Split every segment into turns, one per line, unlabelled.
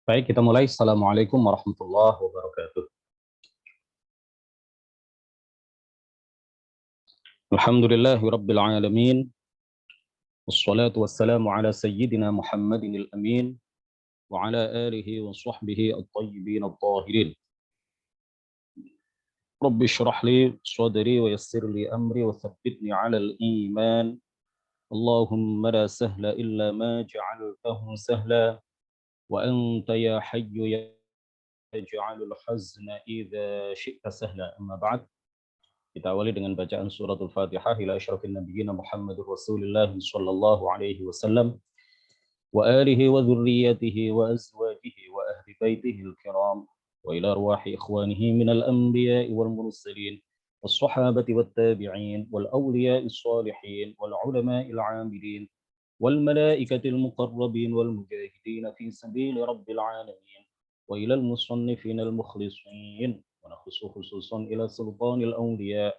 Baik, kita mulai. Assalamualaikum warahmatullahi wabarakatuh. Alhamdulillahi rabbil alamin. Wassalatu wassalamu ala sayyidina Muhammadin al-amin. Wa ala alihi wa sahbihi at-tayyibin at-tahirin. Rabbi syrah li sadri wa yassir li amri wa thabbitni ala al-iman. Allahumma la sahla illa ma ja'altahu sahla. Wa anta ya hayyu ya ja'alul hazna idha syi'ta sahla. Amma ba'd. Kita awali dengan bacaan suratul Fatihah ila asyrafil nabiyyin Muhammadur Rasulullah sallallahu alaihi wasallam wa alihi wa dzurriyyatihi wa azwajihi wa ahli baitihi al-kiram wa ila arwahi ikhwanihi minal anbiya'i wal mursalin was sahabati wat tabi'in wal awliya'is salihin wal ulama'il 'amilin wal malaikatil muqarrabin wal mujahidin fi sabili rabbil alamin wa ila al-musannifin al-mukhlisin ونخص خصوصا إلى سلطان الأولياء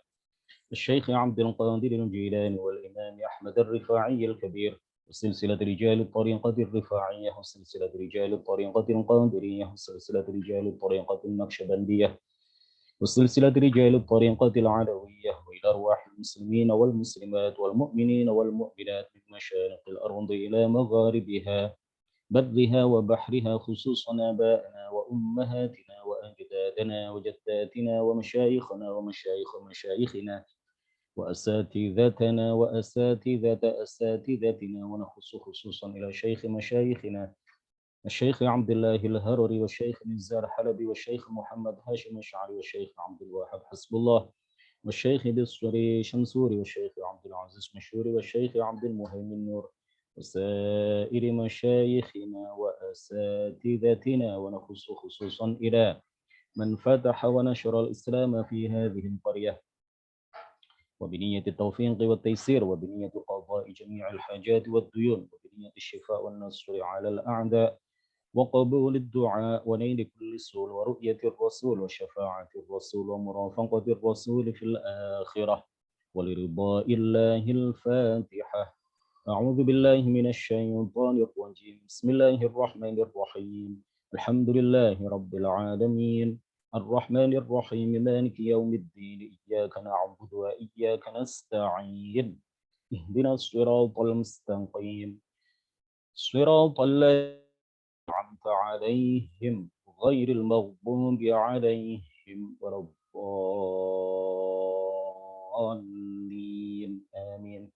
الشيخ عبد القادر الجيلاني والإمام أحمد الرفاعي الكبير وسلسلة رجال الطريقة الرفاعية وسلسلة رجال الطريقة القادرية وسلسلة رجال الطريقة النقشبندية وسلسلة رجال الطريقة العلوية وإلى أرواح المسلمين والمسلمات والمؤمنين والمؤمنات من مشارق الأرض إلى مغاربها برها وبحرها خصوصا آبائنا وأمهاتنا وأجدادنا وجداتنا ومشايخنا ومشايخ مشايخنا وأساتذتنا وأساتذة أساتذتنا ونخص خصوصا إلى شيخ مشايخنا الشيخ عبد الله الهرري والشيخ نزار حلبي والشيخ محمد هاشم الشعري والشيخ عبد الواحد حسب الله والشيخ دستوري شمسوري والشيخ عبد العزيز مشهوري والشيخ عبد المهيمن نور وسائر مشايخنا وأساتذتنا ونخص خصوصا إلى من فتح ونشر الإسلام في هذه القرية وبنية التوفيق والتيسير وبنية قضاء جميع الحاجات والديون وبنية الشفاء والنصر على الأعداء وقبول الدعاء ونيل كل سول ورؤية الرسول وشفاعة الرسول ومرافقة الرسول في الآخرة ولرضاء الله الفاتحة. أعوذ بالله من الشيطان الرجيم. بسم الله الرحمن الرحيم. الحمد لله رب العالمين الرحمن الرحيم مالك يوم الدين إياك نعبد وإياك نستعين اهدنا الصراط المستقيم صراط الذين أنعمت عليهم غير المغضوب عليهم ولا الضالين آمين.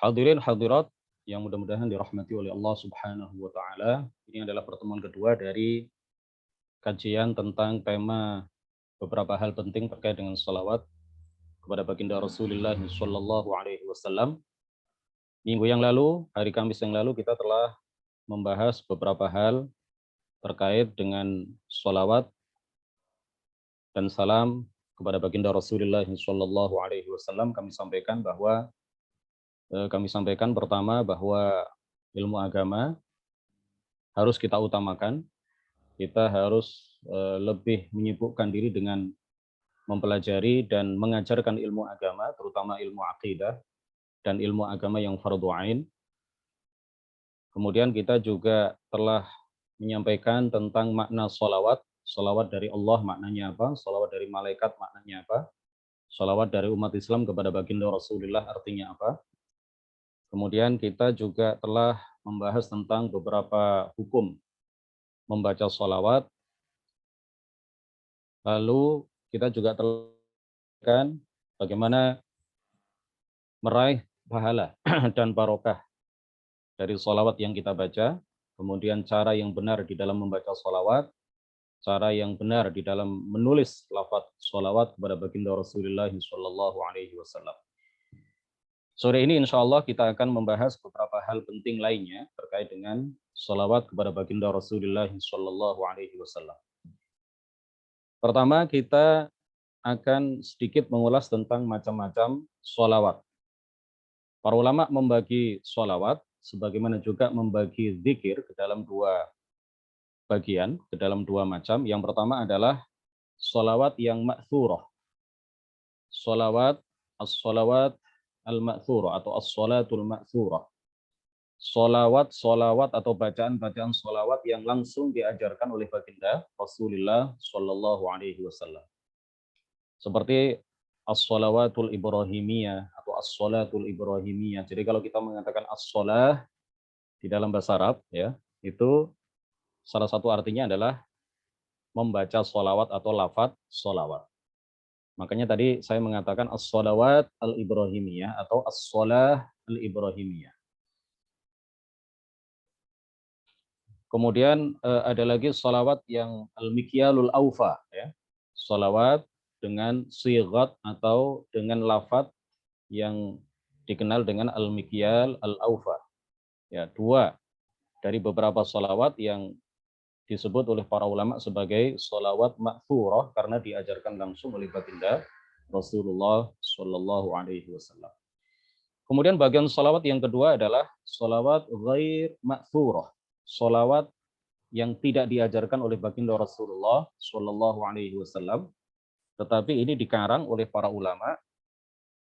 Hadirin hadirat yang mudah-mudahan dirahmati oleh Allah Subhanahu wa taala. Ini adalah pertemuan kedua dari kajian tentang tema beberapa hal penting terkait dengan salawat kepada baginda Rasulullah sallallahu alaihi wasallam. Minggu yang lalu, hari Kamis yang lalu kita telah membahas beberapa hal terkait dengan salawat dan salam kepada baginda Rasulullah sallallahu alaihi wasallam. Kami sampaikan pertama bahwa ilmu agama harus kita utamakan. Kita harus lebih menyibukkan diri dengan mempelajari dan mengajarkan ilmu agama, terutama ilmu akidah dan ilmu agama yang fardhu ain. Kemudian kita juga telah menyampaikan tentang makna sholawat. Sholawat dari Allah maknanya apa? Sholawat dari malaikat maknanya apa? Sholawat dari umat Islam kepada baginda Rasulullah artinya apa? Kemudian kita juga telah membahas tentang beberapa hukum membaca sholawat. Lalu kita juga telah bagaimana meraih pahala dan barokah dari sholawat yang kita baca, kemudian cara yang benar di dalam membaca sholawat, cara yang benar di dalam menulis lafaz sholawat kepada baginda Rasulullah SAW. Sore ini insya Allah kita akan membahas beberapa hal penting lainnya terkait dengan sholawat kepada baginda Rasulullah SAW. Pertama, kita akan sedikit mengulas tentang macam-macam sholawat. Para ulama membagi sholawat sebagaimana juga membagi zikir ke dalam dua bagian, ke dalam dua macam. Yang pertama adalah sholawat yang ma'thurah. Sholawat, as-sholawat al-ma'thurah atau as-sholatul ma'thurah. Sholawat atau bacaan-bacaan sholawat yang langsung diajarkan oleh baginda Rasulullah Shallallahu Alaihi Wasallam. Seperti as-sholawatul ibrahimiyah atau as-sholatul ibrahimiyah. Jadi kalau kita mengatakan as-sholah di dalam bahasa Arab, ya, itu salah satu artinya adalah membaca sholawat atau lafaz sholawat. Makanya tadi saya mengatakan as-sholawat al-ibrahimiyah atau as-sholah al-ibrahimiyah. Kemudian ada lagi sholawat yang al-mikyalul awfa, ya. Sholawat dengan sighat atau dengan lafaz yang dikenal dengan al-mikyal al-awfa. Ya, dua dari beberapa sholawat yang disebut oleh para ulama sebagai sholawat ma'thurah karena diajarkan langsung oleh baginda Rasulullah Shallallahu Alaihi Wasallam. Kemudian bagian sholawat yang kedua adalah sholawat ghair ma'thurah. Sholawat yang tidak diajarkan oleh baginda Rasulullah Shallallahu Alaihi Wasallam, tetapi ini dikarang oleh para ulama.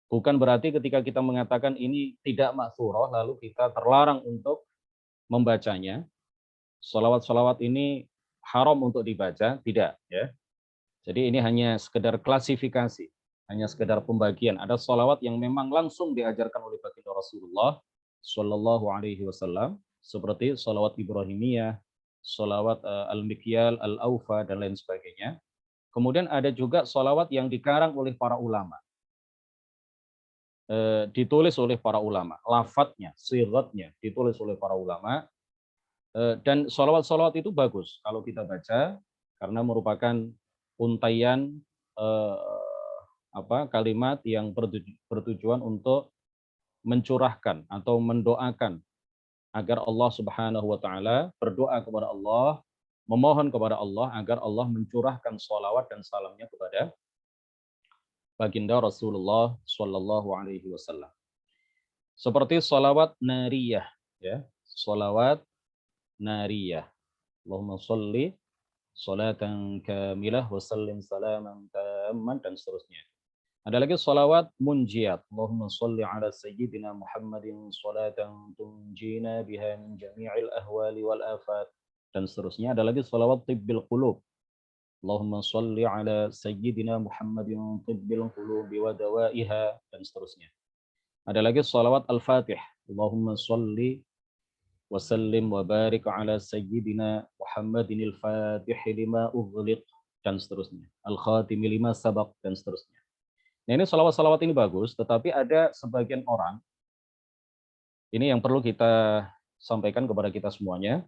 Bukan berarti ketika kita mengatakan ini tidak ma'thurah, lalu kita terlarang untuk membacanya. Sholawat-sholawat ini haram untuk dibaca, tidak, ya. Jadi ini hanya sekedar klasifikasi, hanya sekedar pembagian. Ada sholawat yang memang langsung diajarkan oleh baginda Rasulullah Shallallahu Alaihi Wasallam, seperti sholawat Ibrahimiyah, sholawat al-mikyal, al-awfa, dan lain sebagainya. Kemudian ada juga sholawat yang dikarang oleh para ulama, ditulis oleh para ulama, lafadznya, sighatnya ditulis oleh para ulama, dan sholawat-sholawat itu bagus kalau kita baca karena merupakan untaian kalimat yang bertujuan untuk mencurahkan atau mendoakan agar Allah Subhanahu wa taala, berdoa kepada Allah, memohon kepada Allah agar Allah mencurahkan sholawat dan salamnya kepada baginda Rasulullah Shallallahu Alaihi Wasallam. Seperti sholawat nariyah, ya, sholawat nariyah. Allahumma sholli sholatan kamilah wa sallim salaman tamman, dan seterusnya. Ada lagi sholawat munjiat. Allahumma sholli ala sayyidina Muhammadin sholatan tunjina biha min jami'il ahwali wal afat, dan seterusnya. Ada lagi sholawat tibbil qulub. Allahumma sholli ala sayyidina Muhammadin tibbil qulubi wa dawaiha, dan seterusnya. Ada lagi sholawat al-fatih. Allahumma sholli wa sallim wa barik ala sayyidina Muhammadin al-fatih lima ughliq, dan seterusnya. Al-khatimi lima sabaq, dan seterusnya. Nah, ini salawat-salawat ini bagus, tetapi ada sebagian orang, ini yang perlu kita sampaikan kepada kita semuanya,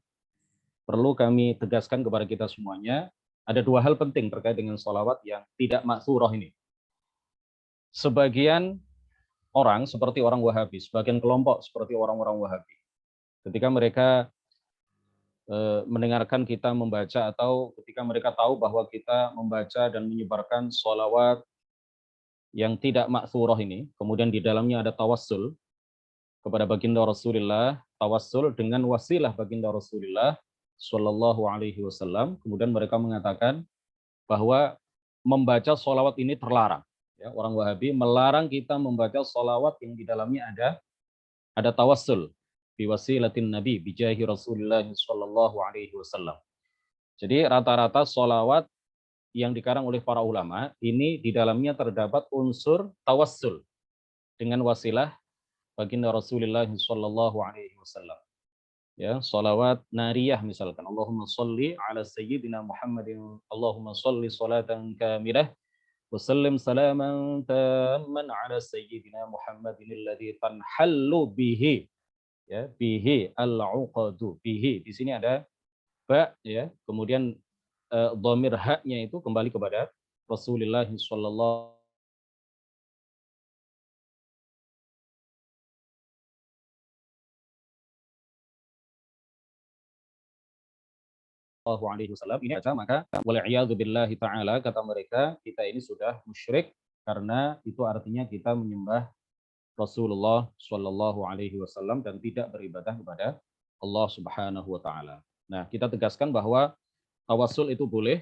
perlu kami tegaskan kepada kita semuanya, ada dua hal penting terkait dengan salawat yang tidak ma'thurah ini. Sebagian orang seperti orang Wahabi, sebagian kelompok seperti orang-orang Wahabi, ketika mereka mendengarkan kita membaca atau ketika mereka tahu bahwa kita membaca dan menyebarkan salawat yang tidak ma'thurah ini, kemudian di dalamnya ada tawassul kepada baginda Rasulullah, tawassul dengan wasilah baginda Rasulullah Shallallahu Alaihi Wasallam, kemudian mereka mengatakan bahwa membaca sholawat ini terlarang. Ya, orang Wahabi melarang kita membaca sholawat yang di dalamnya ada tawassul biwasilatin Nabi bijahi Rasulullah sallallahu alaihi wasallam. Jadi rata-rata sholawat yang dikarang oleh para ulama ini di dalamnya terdapat unsur tawassul dengan wasilah baginda Rasulullah sallallahu alaihi wasallam. Ya, sholawat nariyah misalkan Allahumma sholli ala sayyidina Muhammadin Allahumma sholli sholatan kamilah wa sallim salaman tamman ala sayyidina Muhammadin alladzi tanhallu bihi ya bihi al-uqadu bihi di sini ada ba ya kemudian dhamir haknya itu kembali kepada Rasulullah sallallahu alaihi wasallam ini baca maka wal'iyadu billahi ta'ala kata mereka kita ini sudah musyrik karena itu artinya kita menyembah Rasulullah Shallallahu alaihi wasallam dan tidak beribadah kepada Allah Subhanahu wa taala. Nah, kita tegaskan bahwa tawassul itu boleh.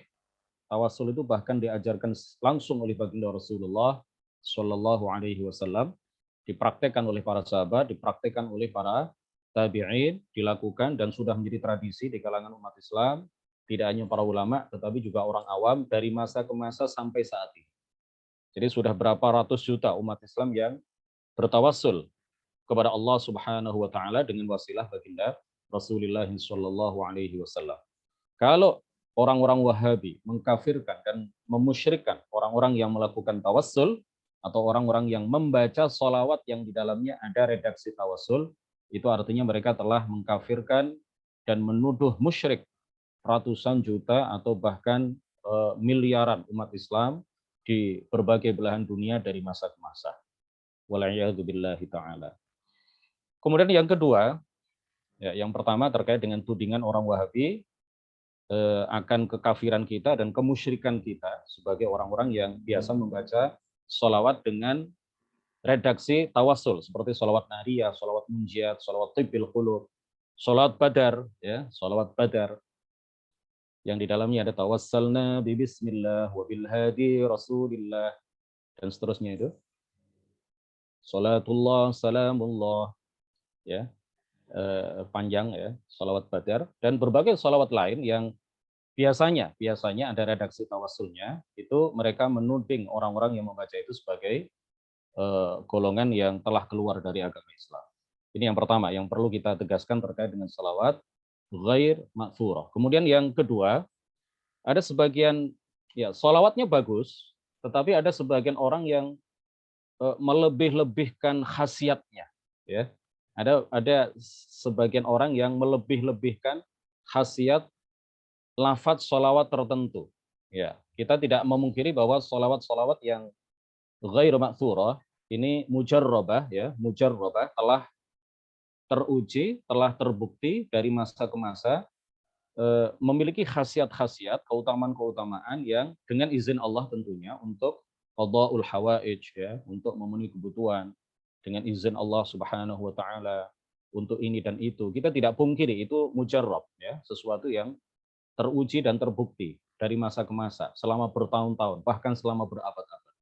Tawassul itu bahkan diajarkan langsung oleh baginda Rasulullah Shallallahu alaihi wasallam, dipraktekkan oleh para sahabat, dipraktekkan oleh para tabi'in, dilakukan dan sudah menjadi tradisi di kalangan umat Islam, tidak hanya para ulama tetapi juga orang awam dari masa ke masa sampai saat ini. Jadi sudah berapa ratus juta umat Islam yang bertawassul kepada Allah Subhanahu wa taala dengan wasilah baginda Rasulullah sallallahu alaihi wasallam. Kalau orang-orang Wahabi mengkafirkan dan memusyrikkan orang-orang yang melakukan tawassul atau orang-orang yang membaca sholawat yang di dalamnya ada redaksi tawassul, itu artinya mereka telah mengkafirkan dan menuduh musyrik ratusan juta atau bahkan miliaran umat Islam di berbagai belahan dunia dari masa ke masa. Wal'iyadzubillahi ta'ala. Kemudian yang kedua, ya, yang pertama terkait dengan tudingan orang Wahabi akan kekafiran kita dan kemusyrikan kita sebagai orang-orang yang biasa membaca sholawat dengan redaksi tawassul seperti sholawat nariyah, sholawat munjiat, sholawat tibbil qulub, sholawat badar, ya, sholawat badar yang di dalamnya ada tawassalna bi bismillah wa bil hadi rasulillah dan seterusnya itu. Salatullah salamullah ya. Panjang ya, sholawat badar dan berbagai sholawat lain yang biasanya ada redaksi tawassulnya, itu mereka menuding orang-orang yang membaca itu sebagai golongan yang telah keluar dari agama Islam. Ini yang pertama yang perlu kita tegaskan terkait dengan sholawat ghair ma'thurah. Kemudian yang kedua, ada sebagian ya sholawatnya bagus, tetapi ada sebagian orang yang melebih-lebihkan khasiatnya. Ya, ada sebagian orang yang melebih-lebihkan khasiat lafadz sholawat tertentu. Ya, kita tidak memungkiri bahwa sholawat-sholawat yang ghairu ma'thurah ini mujarrabah ya, mujarrabah telah teruji, telah terbukti dari masa ke masa memiliki khasiat-khasiat, keutamaan-keutamaan yang dengan izin Allah tentunya untuk qada'ul hawaij ya, untuk memenuhi kebutuhan dengan izin Allah Subhanahu wa taala untuk ini dan itu. Kita tidak pungkiri itu mujarrab ya, sesuatu yang teruji dan terbukti dari masa ke masa selama bertahun-tahun, bahkan selama berabad-abad.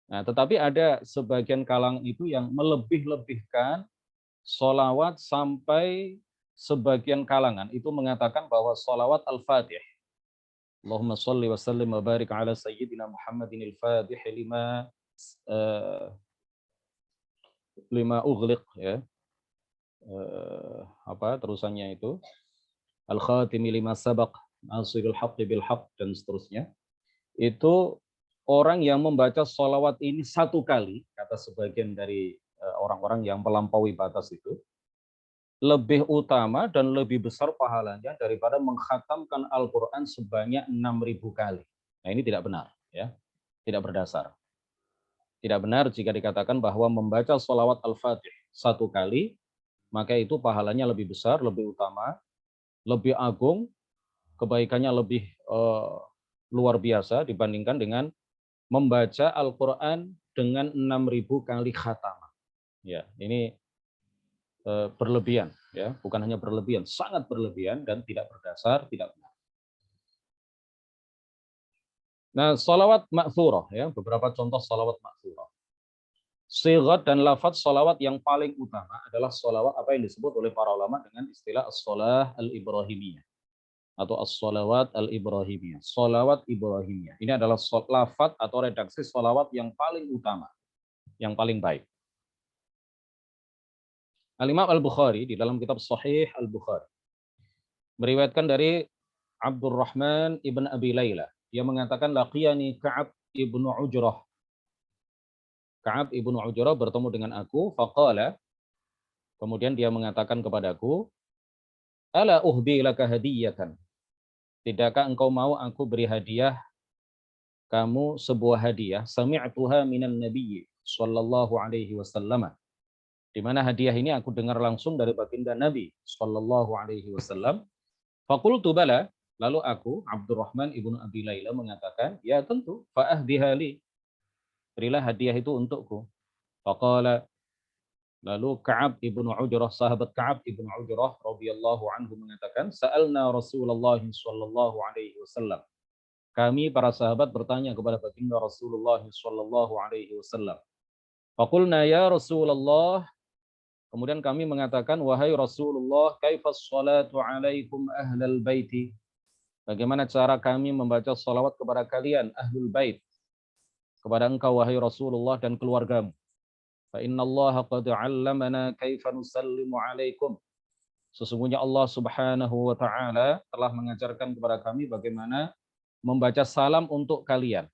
Nah, tetapi ada sebagian kalangan itu yang melebih-lebihkan sholawat sampai sebagian kalangan itu mengatakan bahwa sholawat al-fatih Allahumma sholli wa sallim wa barik ala sayyidina Muhammadin al-fatih lima ughliq ya. Apa terusannya itu? Al-khatimi lima sabaq nasirul haqqi bil haqq dan seterusnya. Itu orang yang membaca sholawat ini satu kali, kata sebagian dari orang-orang yang melampaui batas itu, lebih utama dan lebih besar pahalanya daripada mengkhatamkan Al-Quran sebanyak 6.000 kali. Nah ini tidak benar, ya, tidak berdasar. Tidak benar jika dikatakan bahwa membaca sholawat Al-Fatih satu kali, maka itu pahalanya lebih besar, lebih utama, lebih agung, kebaikannya lebih luar biasa dibandingkan dengan membaca Al-Quran dengan 6.000 kali khatamah. Ya, ini berlebihan, ya, bukan hanya berlebihan, sangat berlebihan dan tidak berdasar, tidak benar. Nah, salawat ma'thurah ya, beberapa contoh salawat ma'thurah. Sigat dan lafaz salawat yang paling utama adalah salawat apa yang disebut oleh para ulama dengan istilah as-salah al-ibrahimiyah atau as-salawat al-ibrahimiyah. Salawat ibrahimiyah. Ini adalah lafaz atau redaksi salawat yang paling utama, yang paling baik. Al-Imam Al-Bukhari di dalam kitab Sahih Al-Bukhari meriwayatkan dari Abdurrahman ibn Abi Layla. Dia mengatakan laqiyani Ka'ab ibnu Ujrah. Ka'ab ibnu Ujrah bertemu dengan aku, faqala, kemudian dia mengatakan kepadaku, ala uhdi laka hadiyatan. Tidakkah engkau mau aku beri hadiah kamu sebuah hadiah? Sami'tuha minan nabiyyi sallallahu alaihi wasallam. Di mana hadiah ini aku dengar langsung dari baginda Nabi sallallahu alaihi wasallam. Faqultu bala, lalu aku Abdurrahman ibnu Abi Layla mengatakan, ya tentu, fa'ahdiha li. Berilah hadiah itu untukku. Faqala, lalu Ka'ab ibnu Ujrah, sahabat Ka'ab ibnu Ujrah radhiyallahu anhu mengatakan, sa'alna Rasulullah sallallahu alaihi wasallam. Kami para sahabat bertanya kepada baginda Rasulullah sallallahu alaihi wasallam. Faqulna ya Rasulullah, kemudian kami mengatakan, wahai Rasulullah, kaifas salatu alaikum ahlal baiti? Bagaimana cara kami membaca salawat kepada kalian ahlul bait, kepada engkau wahai Rasulullah dan keluargamu? Fa innallaha qad 'allamana kaifa nusallimu 'alaikum. Sesungguhnya Allah Subhanahu wa taala telah mengajarkan kepada kami bagaimana membaca salam untuk kalian.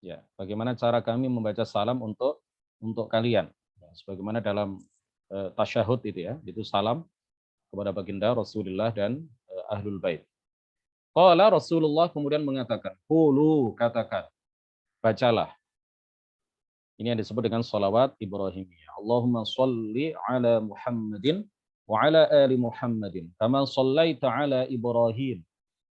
Ya, bagaimana cara kami membaca salam untuk kalian. Ya, sebagaimana dalam tasyahud itu ya, itu salam kepada baginda Rasulullah dan ahlul bait. Qala Rasulullah kemudian mengatakan, qulu, katakan, bacalah. Ini yang disebut dengan salawat Ibrahimiyah. Allahumma salli ala Muhammadin wa ala ali Muhammadin. Kama sallaita ala Ibrahim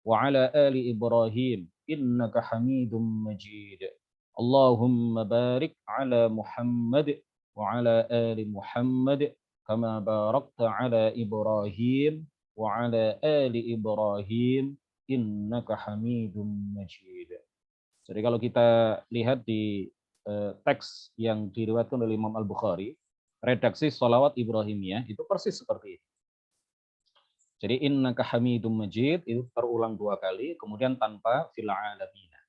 wa ala ali Ibrahim. Innaka hamidun majid. Allahumma barik ala Muhammad wa ala ali Muhammad. Kama barakta ala Ibrahim wa ala ali Ibrahim. Innaka hamidun majid. Jadi kalau kita lihat di teks yang diriwayatkan oleh Imam Al-Bukhari, redaksi sholawat Ibrahimiyah itu persis seperti itu. Jadi innaka hamidum majid itu terulang 2 kali, kemudian tanpa fil alamina.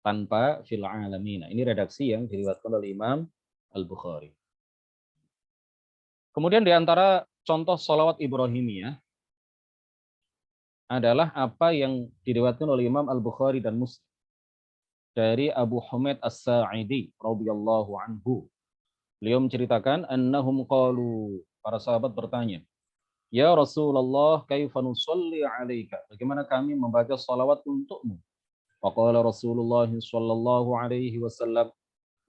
Tanpa fil alamina. Ini redaksi yang diriwayatkan oleh Imam Al-Bukhari. Kemudian di antara contoh sholawat Ibrahimiyah adalah apa yang diriwayatkan oleh Imam Al-Bukhari dan Muslim dari Abu Humaid As-Sa'idi radhiyallahu anhu. Beliau menceritakan annahum qalu, para sahabat bertanya, "Ya Rasulullah, kaifa nusalli 'alaika?" Bagaimana kami membaca salawat untukmu? Faqala Rasulullah sallallahu alaihi wasallam,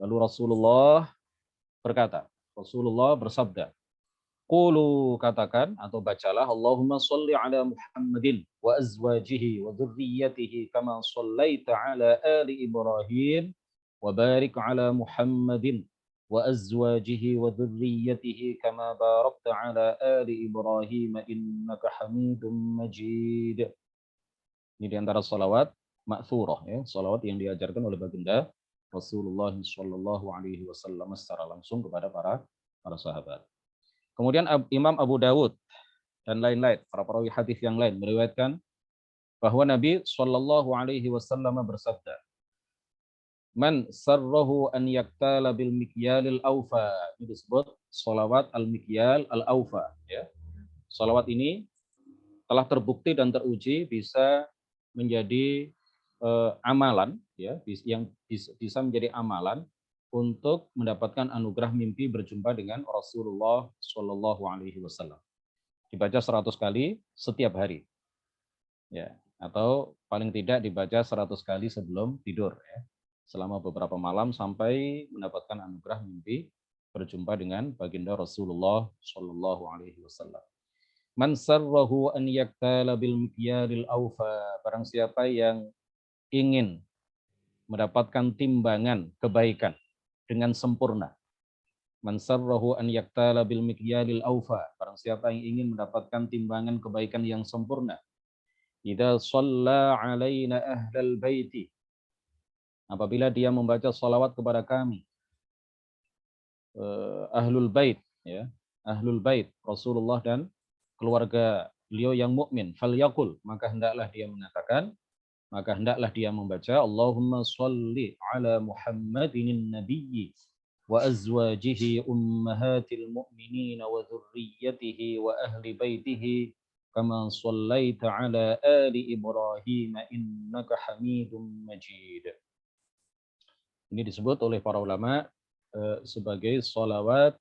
lalu Rasulullah berkata, Rasulullah bersabda, qulu, katakan atau bacalah, Allahumma shalli ala Muhammadin wa azwajihi wa dzurriyyatihi kama shallaita ala ali Ibrahim wa barik ala Muhammadin wa azwajihi wa dzurriyyatihi kama barakta ala ali Ibrahim innaka Hamidum Majid. Ini di antara salawat ma'thurah ya, salawat yang diajarkan oleh baginda Rasulullah sallallahu alaihi wasallam secara langsung kepada para sahabat. Kemudian Imam Abu Dawud dan lain-lain, para perawi hadis yang lain meriwayatkan bahwa Nabi Shallallahu Alaihi Wasallam bersabda, "Man sarrahu an yaktala bil mikyalil aufa." Ini disebut salawat al mikyal al aufa. Ya, salawat ini telah terbukti dan teruji bisa menjadi amalan, ya, yang bisa menjadi amalan untuk mendapatkan anugerah mimpi berjumpa dengan Rasulullah Shallallahu Alaihi Wasallam. Dibaca 100 kali setiap hari, ya, atau paling tidak dibaca 100 kali sebelum tidur, ya, selama beberapa malam sampai mendapatkan anugerah mimpi berjumpa dengan baginda Rasulullah Shallallahu Alaihi Wasallam. Man sarrahu an yaktala bil mikyalil aufa. Barang siapa yang ingin mendapatkan timbangan kebaikan dengan sempurna. Man sarrahu an yaktala bil mikyalil aufa. Barang siapa yang ingin mendapatkan timbangan kebaikan yang sempurna. Idza shalla alaina ahlal baiti. apabila dia membaca salawat kepada kami, ahlul bait, ya, ahlul bait Rasulullah dan keluarga beliau yang mukmin, falyaqul, maka hendaklah dia mengatakan, maka hendaklah dia membaca Allahumma shalli ala Muhammadin nabiyyi wa azwajihi ummahatil mu'minin wa dzurriyyatihi wa ahli baitihi kama shallaita ala ali Ibrahim innaka Hamidum Majid. Ini disebut oleh para ulama sebagai salawat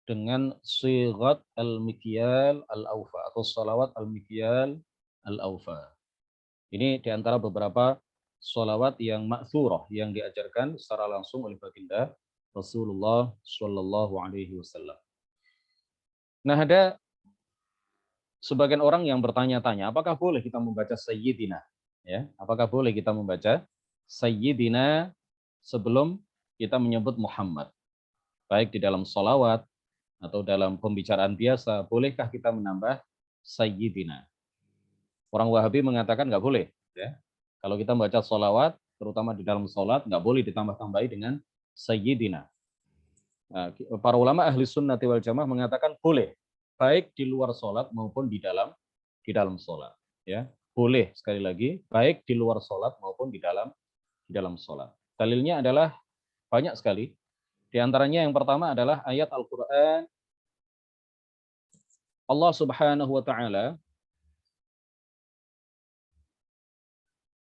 dengan sighat al-mikyal al-awfa atau salawat al-mikyal al-awfa. Ini diantara beberapa sholawat yang ma'thurah yang diajarkan secara langsung oleh baginda Rasulullah Shallallahu Alaihi Wasallam. Nah, ada sebagian orang yang bertanya-tanya, apakah boleh kita membaca Sayyidina? Ya, apakah boleh kita membaca Sayyidina sebelum kita menyebut Muhammad? Baik di dalam sholawat atau dalam pembicaraan biasa, bolehkah kita menambah Sayyidina? Orang Wahabi mengatakan nggak boleh. Ya. Kalau kita membaca sholawat, terutama di dalam sholat, nggak boleh ditambah-tambahi dengan Sayyidina. Nah, para ulama ahli sunnati wal jamaah mengatakan boleh, baik di luar sholat maupun di dalam sholat. Ya, boleh sekali lagi, baik di luar sholat maupun di dalam sholat. Dalilnya adalah banyak sekali. Di antaranya yang pertama adalah ayat Al-Quran. Allah Subhanahu wa Ta'ala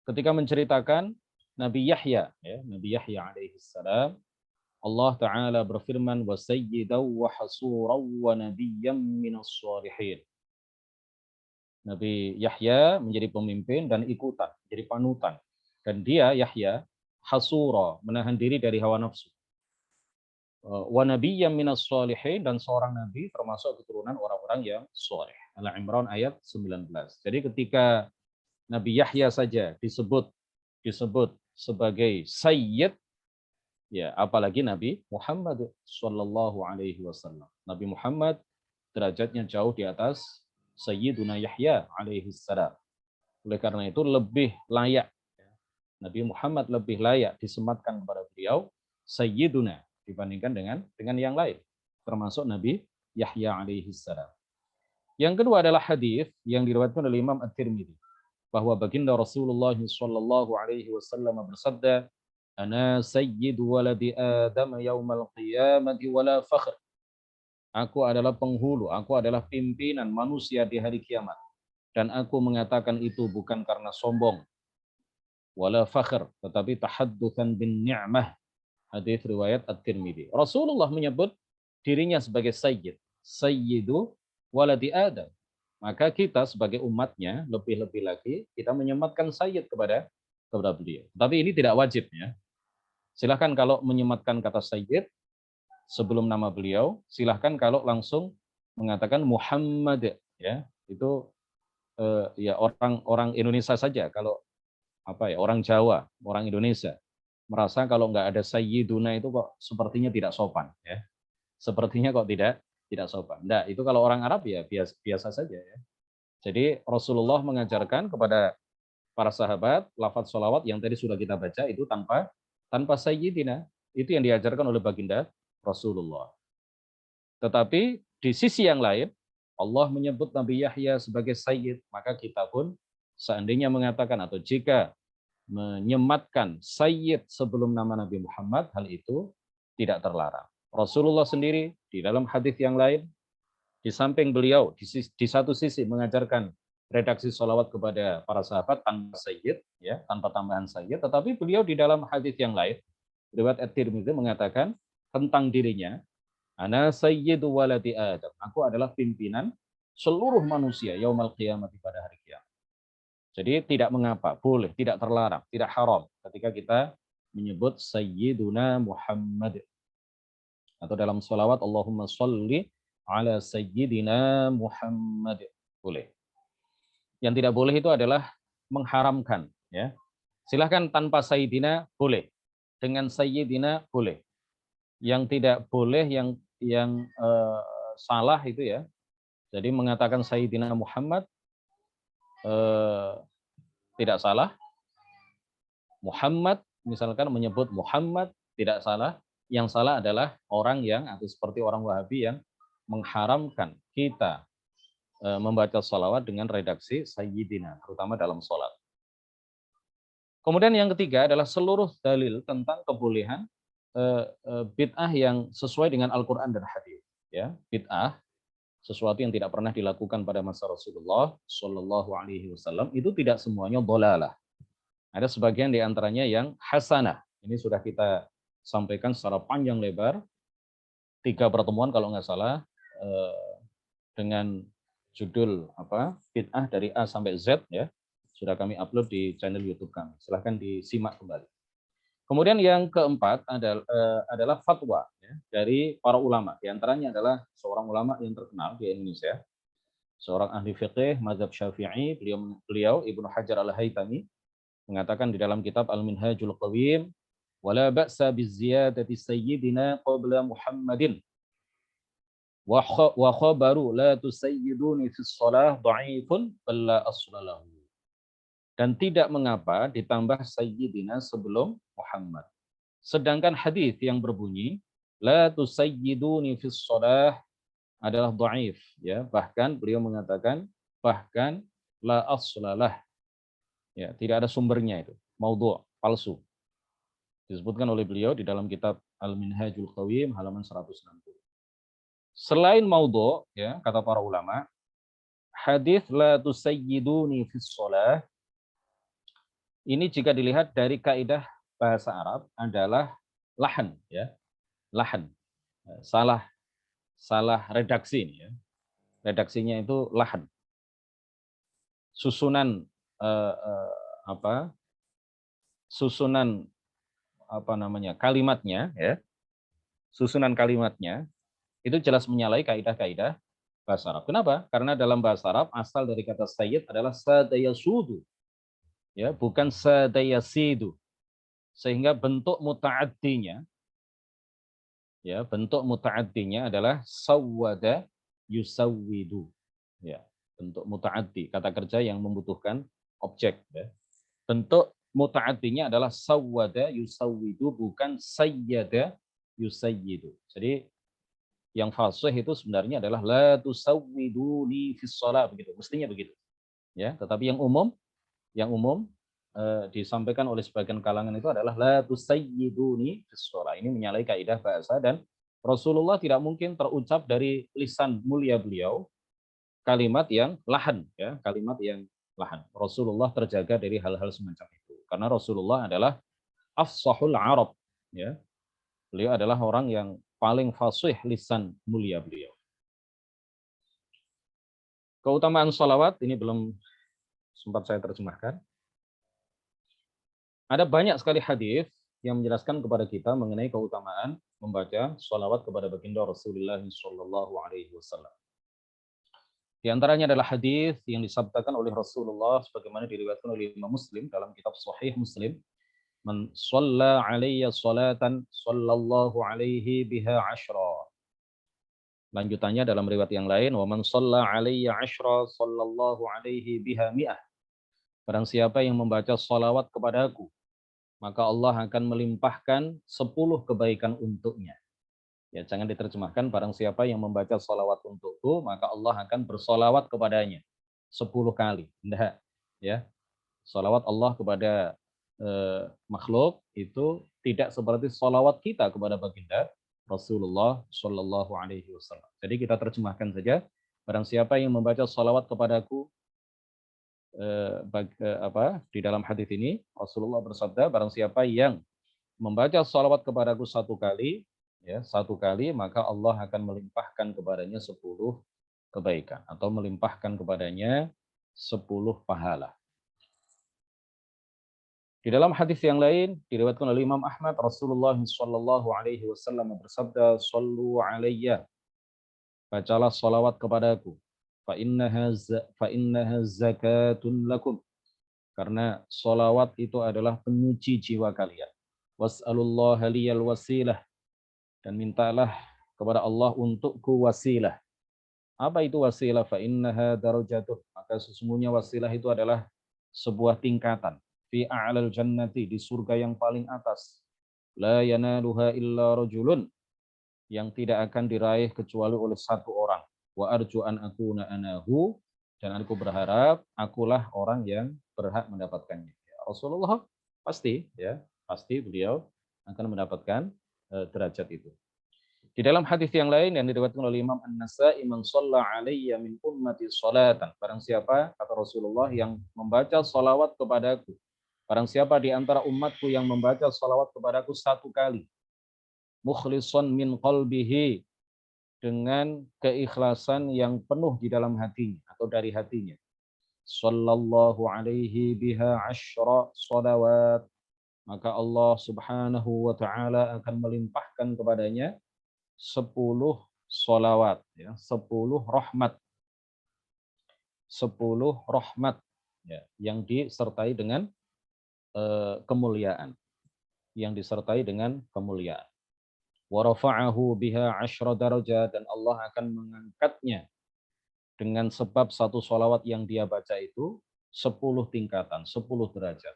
ketika menceritakan Nabi Yahya, ya, Nabi Yahya alaihi salam, Allah Ta'ala berfirman, wa sayyidaw wa hasuraw wa nabiyyam minas shalihin. Nabi Yahya menjadi pemimpin dan ikutan, jadi panutan. Dan dia, Yahya, hasura, menahan diri dari hawa nafsu. Wa nabiyyam minas shalihin, dan seorang nabi termasuk keturunan orang-orang yang saleh. Al-Imran ayat 19. Jadi ketika Nabi Yahya saja disebut sebagai sayyid, ya apalagi Nabi Muhammad sallallahu alaihi wasallam. Nabi Muhammad derajatnya jauh di atas Sayyiduna Yahya alaihi salam. Oleh karena itu lebih layak, Nabi Muhammad lebih layak disematkan kepada beliau Sayyiduna dibandingkan dengan yang lain, termasuk Nabi Yahya alaihi salam. Yang kedua adalah hadis yang diriwayatkan oleh Imam At-Tirmidzi, bahwa baginda Rasulullah Shallallahu Alaihi Wasallam bersabda, "Ana sayyidu waladi Adam yaumal qiyamati wala fakhr." Aku adalah penghulu, aku adalah pimpinan manusia di hari kiamat, dan aku mengatakan itu bukan karena sombong, wala fakhr, tetapi tahaddutan bin ni'mah. Hadis riwayat At-Tirmidzi. Rasulullah menyebut dirinya sebagai sayyid, sayyidu waladi Adam. Maka kita sebagai umatnya, lebih-lebih lagi, kita menyematkan sayyid kepada beliau. Tapi ini tidak wajib, ya. Silahkan kalau menyematkan kata sayyid sebelum nama beliau, silahkan kalau langsung mengatakan Muhammad, ya. Itu ya orang Indonesia saja. Kalau orang Jawa, orang Indonesia merasa kalau nggak ada sayyiduna itu kok sepertinya tidak sopan, ya. Sepertinya kok tidak sopan. Nah, itu kalau orang Arab ya biasa, biasa saja, ya. Jadi Rasulullah mengajarkan kepada para sahabat lafaz sholawat yang tadi sudah kita baca itu tanpa sayyidina. Itu yang diajarkan oleh baginda Rasulullah. Tetapi di sisi yang lain, Allah menyebut Nabi Yahya sebagai sayyid, maka kita pun seandainya mengatakan atau jika menyematkan sayyid sebelum nama Nabi Muhammad, hal itu tidak terlarang. Rasulullah sendiri di dalam hadis yang lain, di samping beliau di satu sisi mengajarkan redaksi sholawat kepada para sahabat tanpa sayyid, ya, tanpa tambahan sayyid, tetapi beliau di dalam hadis yang lain, riwayat At-Tirmidzi mengatakan tentang dirinya, ana sayyidu waladi Adam, aku adalah pimpinan seluruh manusia yaumal qiyamah, pada hari kiamat. Jadi tidak mengapa, boleh, tidak terlarang, tidak haram ketika kita menyebut Sayyiduna Muhammad. Atau dalam sholawat Allahumma sholli ala Sayyidina Muhammad. Boleh. Yang tidak boleh itu adalah mengharamkan, ya. Silahkan tanpa Sayyidina boleh, dengan Sayyidina boleh. Yang tidak boleh, yang salah itu, ya. Jadi mengatakan Sayyidina Muhammad tidak salah, Muhammad, misalkan menyebut Muhammad, tidak salah. Yang salah adalah orang yang, atau seperti orang Wahabi yang mengharamkan kita membaca sholawat dengan redaksi Sayyidina, terutama dalam sholat. Kemudian yang ketiga adalah seluruh dalil tentang kebolehan bid'ah yang sesuai dengan Al-Quran dan hadis. Ya, bid'ah sesuatu yang tidak pernah dilakukan pada masa Rasulullah Shallallahu Alaihi Wasallam itu tidak semuanya dolalah. Ada sebagian di antaranya yang hasanah. Ini sudah kita sampaikan secara panjang lebar, 3 pertemuan kalau nggak salah, dengan judul bid'ah dari A sampai Z, ya, sudah kami upload di channel YouTube kami. Silahkan disimak kembali. Kemudian yang keempat adalah fatwa, ya, dari para ulama. Di antaranya adalah seorang ulama yang terkenal di Indonesia, seorang ahli fiqih mazhab Syafi'i, beliau Ibnu Hajar Al-Haytami mengatakan di dalam kitab Al-Minhajul Qawim, wala ba'sa biziyadati sayyidina qabla Muhammadin wa khabaru la tusayyiduni fis shalah dha'ifun balla aslalahu. Dan tidak mengapa ditambah sayyidina sebelum Muhammad. Sedangkan hadis yang berbunyi la tusayyiduni fis shalah adalah dhaif, ya. Bahkan beliau mengatakan bahkan la aslalah. Ya, tidak ada sumbernya itu. Maudhu', palsu. Disebutkan oleh beliau di dalam kitab Al-Minhajul Qawim halaman 160. Selain maudhu', ya, kata para ulama, hadis la tusayyiduni fis shalah ini jika dilihat dari kaidah bahasa Arab adalah lahan, ya. Lahan. Salah redaksi ini, ya. Redaksinya itu lahan. Susunan kalimatnya, ya. Susunan kalimatnya itu jelas menyalahi kaidah-kaidah bahasa Arab. Kenapa? Karena dalam bahasa Arab asal dari kata sayyid adalah sadayasudu, ya, bukan sadayasidu. Sehingga bentuk muta'addinya, ya, bentuk muta'addinya adalah sawwada yusawwidu. Ya, bentuk muta'addi, kata kerja yang membutuhkan objek, ya. Bentuk muta'addinya adalah sawwada yusawwidu, bukan sayyada yusayyidu. Jadi yang fasih itu sebenarnya adalah la tusawwiduni fis shalah, begitu. Mestinya begitu. Ya, tetapi yang umum disampaikan oleh sebagian kalangan itu adalah la tusayyiduni fis shalah. Ini menyalahi kaidah bahasa, dan Rasulullah tidak mungkin terucap dari lisan mulia beliau kalimat yang lahan, ya, kalimat yang lahan. Rasulullah terjaga dari hal-hal semacam itu. Karena Rasulullah adalah afsahul Arab, ya. Beliau adalah orang yang paling fasih lisan mulia beliau. Keutamaan salawat ini belum sempat saya terjemahkan. Ada banyak sekali hadis yang menjelaskan kepada kita mengenai keutamaan membaca salawat kepada baginda Rasulullah Shallallahu Alaihi Wasallam. Di antaranya adalah hadis yang disabdakan oleh Rasulullah sebagaimana diriwayatkan oleh Imam Muslim dalam kitab Sahih Muslim. Man shalla alayya salatan sallallahu alaihi biha ashra. Lanjutannya dalam riwayat yang lain, wa man shalla alayya ashra sallallahu alaihi biha mi'ah. Barang siapa yang membaca salawat kepadaku, maka Allah akan melimpahkan 10 kebaikan untuknya. Ya, jangan diterjemahkan barang siapa yang membaca salawat untukku, maka Allah akan bersalawat kepadanya 10 kali. Tidak, ya. Salawat Allah kepada makhluk itu tidak seperti salawat kita kepada baginda Rasulullah Shallallahu Alaihi Wasallam. Jadi kita terjemahkan saja, barang siapa yang membaca salawat kepadaku, di dalam hadis ini Rasulullah bersabda, barang siapa yang membaca salawat kepadaku 1 kali, ya, 1 kali, maka Allah akan melimpahkan kepadanya 10 kebaikan atau melimpahkan kepadanya 10 pahala. Di dalam hadis yang lain diriwayatkan oleh Imam Ahmad, Rasulullah Shallallahu Alaihi Wasallam bersabda, "Sallu alayya, bacalah salawat kepadaku, fa innaha zakatun lakum, karena salawat itu adalah penyuci jiwa kalian. Was'alullaha liyal wasilah, dan mintalah kepada Allah untukku wasilah. Apa itu wasilah? Fa innaha darajatun, maka sesungguhnya wasilah itu adalah sebuah tingkatan. fi a'lal jannati, di surga yang paling atas. La yanaluha illa rajulun, yang tidak akan diraih kecuali oleh satu orang. Wa arju an akuna anahu, dan aku berharap akulah orang yang berhak mendapatkannya. Rasulullah pasti beliau akan mendapatkan derajat itu. Di dalam hadis yang lain yang diriwayatkan oleh Imam An-Nasa'i, man shalla alayya min ummati sholatan, barang siapa, kata Rasulullah, yang membaca salawat kepadaku, barang siapa di antara umatku yang membaca salawat kepadaku satu kali, mukhlishan min qalbihi, dengan keikhlasan yang penuh di dalam hatinya atau dari hatinya, sallallahu alaihi biha asyra salawat, maka Allah Subhanahu wa taala akan melimpahkan kepadanya 10 sholawat, ya, 10 rahmat, 10 rahmat, ya, yang disertai dengan kemuliaan, yang disertai dengan kemuliaan. Wa rafa'ahu biha 10 darajat, dan Allah akan mengangkatnya dengan sebab satu sholawat yang dia baca itu 10 tingkatan, 10 derajat.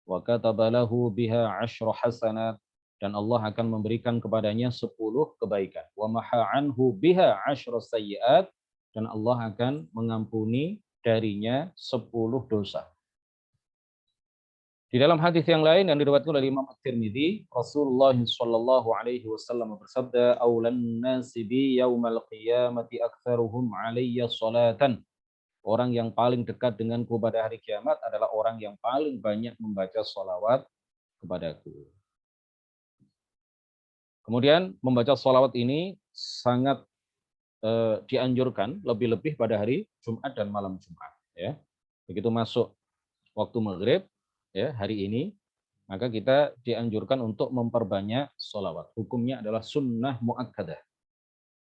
Wa katabalahu biha 10 hasanat, dan Allah akan memberikan kepadanya 10 kebaikan. Wa maha anhu biha 10 sayyiat, dan Allah akan mengampuni darinya 10 dosa. Di dalam hadis yang lain yang diriwayatkan oleh Imam At-Tirmidzi, Rasulullah sallallahu alaihi wasallam bersabda, "Aulan nasi bi yaumal qiyamati aktsaruhum alayya salatan." Orang yang paling dekat denganku pada hari kiamat adalah orang yang paling banyak membaca sholawat kepadaku. Kemudian membaca sholawat ini sangat dianjurkan, lebih-lebih pada hari Jumat dan malam Jumat. Ya. Begitu masuk waktu maghrib, ya, hari ini, maka kita dianjurkan untuk memperbanyak sholawat. Hukumnya adalah sunnah muakkadah.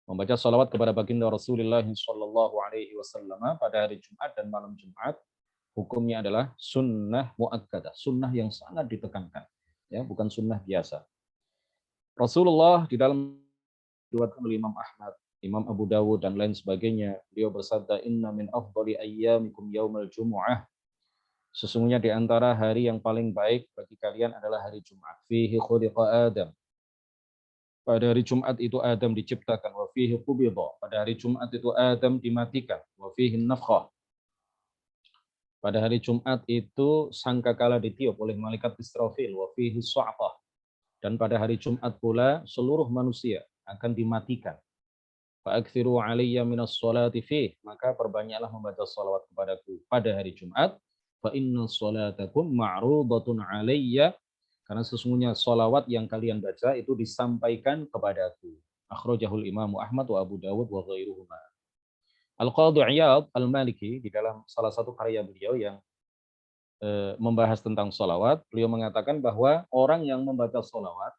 Membaca sholawat kepada baginda Rasulullah Shallallahu Alaihi Wasallam pada hari Jumat dan malam Jumat, hukumnya adalah sunnah muakkadah, sunnah yang sangat ditekankan, ya, bukan sunnah biasa. Rasulullah di dalam diriwayatkan oleh Imam Ahmad, Imam Abu Dawud dan lain sebagainya, beliau bersabda, "Inna min afdali ayyamikum yaumal jumu'ah." Sesungguhnya di antara hari yang paling baik bagi kalian adalah hari Jumat. Fihi khuliqa Adam. Pada hari Jumat itu Adam diciptakan. Wa fihi qubidha. Pada hari Jumat itu Adam dimatikan. Wa fihi nafkhah. Pada hari Jumat itu sangkakala ditiup oleh malaikat Israfil. Wa fihi su'afah. Dan pada hari Jumat pula seluruh manusia akan dimatikan. Fa'akthiru alayya minas sholati fih. Maka perbanyaklah membaca salawat kepadaku pada hari Jumat. Fa inna sholatakum ma'rudatun alayya, karena sesungguhnya sholawat yang kalian baca itu disampaikan kepadaku. Akhrajahul Imam Ahmad wa Abu Dawud wa ghairuhuma. Al-Qadhi Iyad Al-Maliki di dalam salah satu karya beliau yang membahas tentang sholawat, beliau mengatakan bahwa orang yang membaca sholawat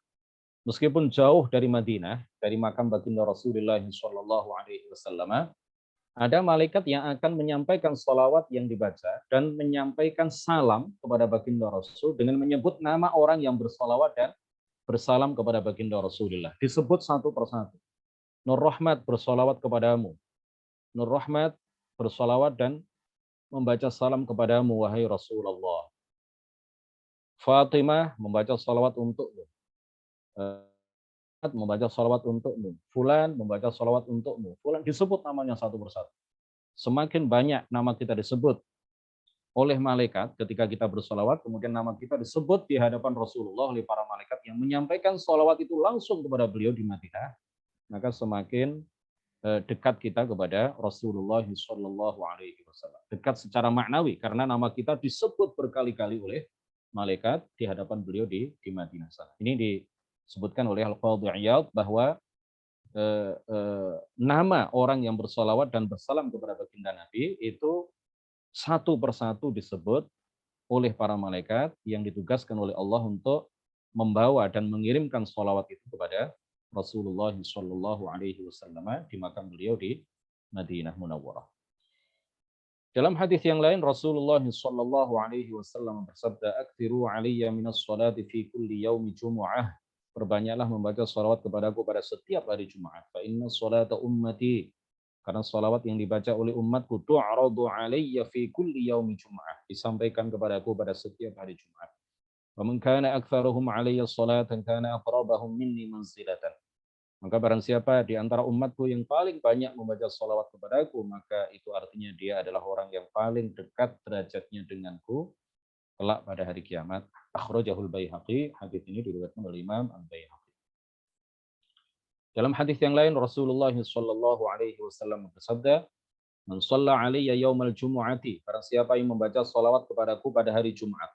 meskipun jauh dari Madinah, dari makam baginda Rasulullah Shallallahu Alaihi Wasallam, ada malaikat yang akan menyampaikan sholawat yang dibaca dan menyampaikan salam kepada baginda Rasul dengan menyebut nama orang yang bersolawat dan bersalam kepada baginda Rasulullah. Disebut satu persatu. Nur Rahmat bersolawat kepadamu. Nur Rahmat bersolawat dan membaca salam kepadamu, wahai Rasulullah. Fatimah membaca sholawat untukmu. Membaca sholawat untukmu. Fulan membaca sholawat untukmu. Fulan, disebut namanya satu persatu. Semakin banyak nama kita disebut oleh malaikat ketika kita bersolawat, kemudian nama kita disebut di hadapan Rasulullah oleh para malaikat yang menyampaikan sholawat itu langsung kepada beliau di Madinah, maka semakin dekat kita kepada Rasulullah Shallallahu Alaihi Wasallam. Dekat secara maknawi karena nama kita disebut berkali-kali oleh malaikat di hadapan beliau di Madinah sana. Ini disebutkan oleh Al-Qadhi Iyad bahwa nama orang yang bersolawat dan bersalam kepada baginda Nabi itu satu persatu disebut oleh para malaikat yang ditugaskan oleh Allah untuk membawa dan mengirimkan sholawat itu kepada Rasulullah Shallallahu Alaihi Wasallam di makam beliau di Madinah Munawwarah. Dalam hadis yang lain Rasulullah Shallallahu Alaihi Wasallam bersabda, "Aktsiru alayya minas sholati fi kulli yaumi jumu'ah." Perbanyaklah membaca sholawat kepadaku pada setiap hari Jumat. Fa inna sholata ummati. Karena sholawat yang dibaca oleh umatku tu'radu alayya fi kulli yaumi jum'ah, disampaikan kepadaku pada setiap hari Jumat. Wa man kana aktsaruhum alayya sholatan kana aqrabahum minni manzilatan. Maka barang siapa di antara umatku yang paling banyak membaca sholawat kepadaku, maka itu artinya dia adalah orang yang paling dekat derajatnya denganku kelak pada hari kiamat. Akhrajahul Baihaqi, hadis ini diriwayatkan oleh Imam Al-Baihaqi. Dalam hadis yang lain Rasulullah sallallahu alaihi wasallam bersabda, "Man shalla alayya yaumal jumu'ati," barang siapa yang membaca sholawat kepadaku pada hari Jumat,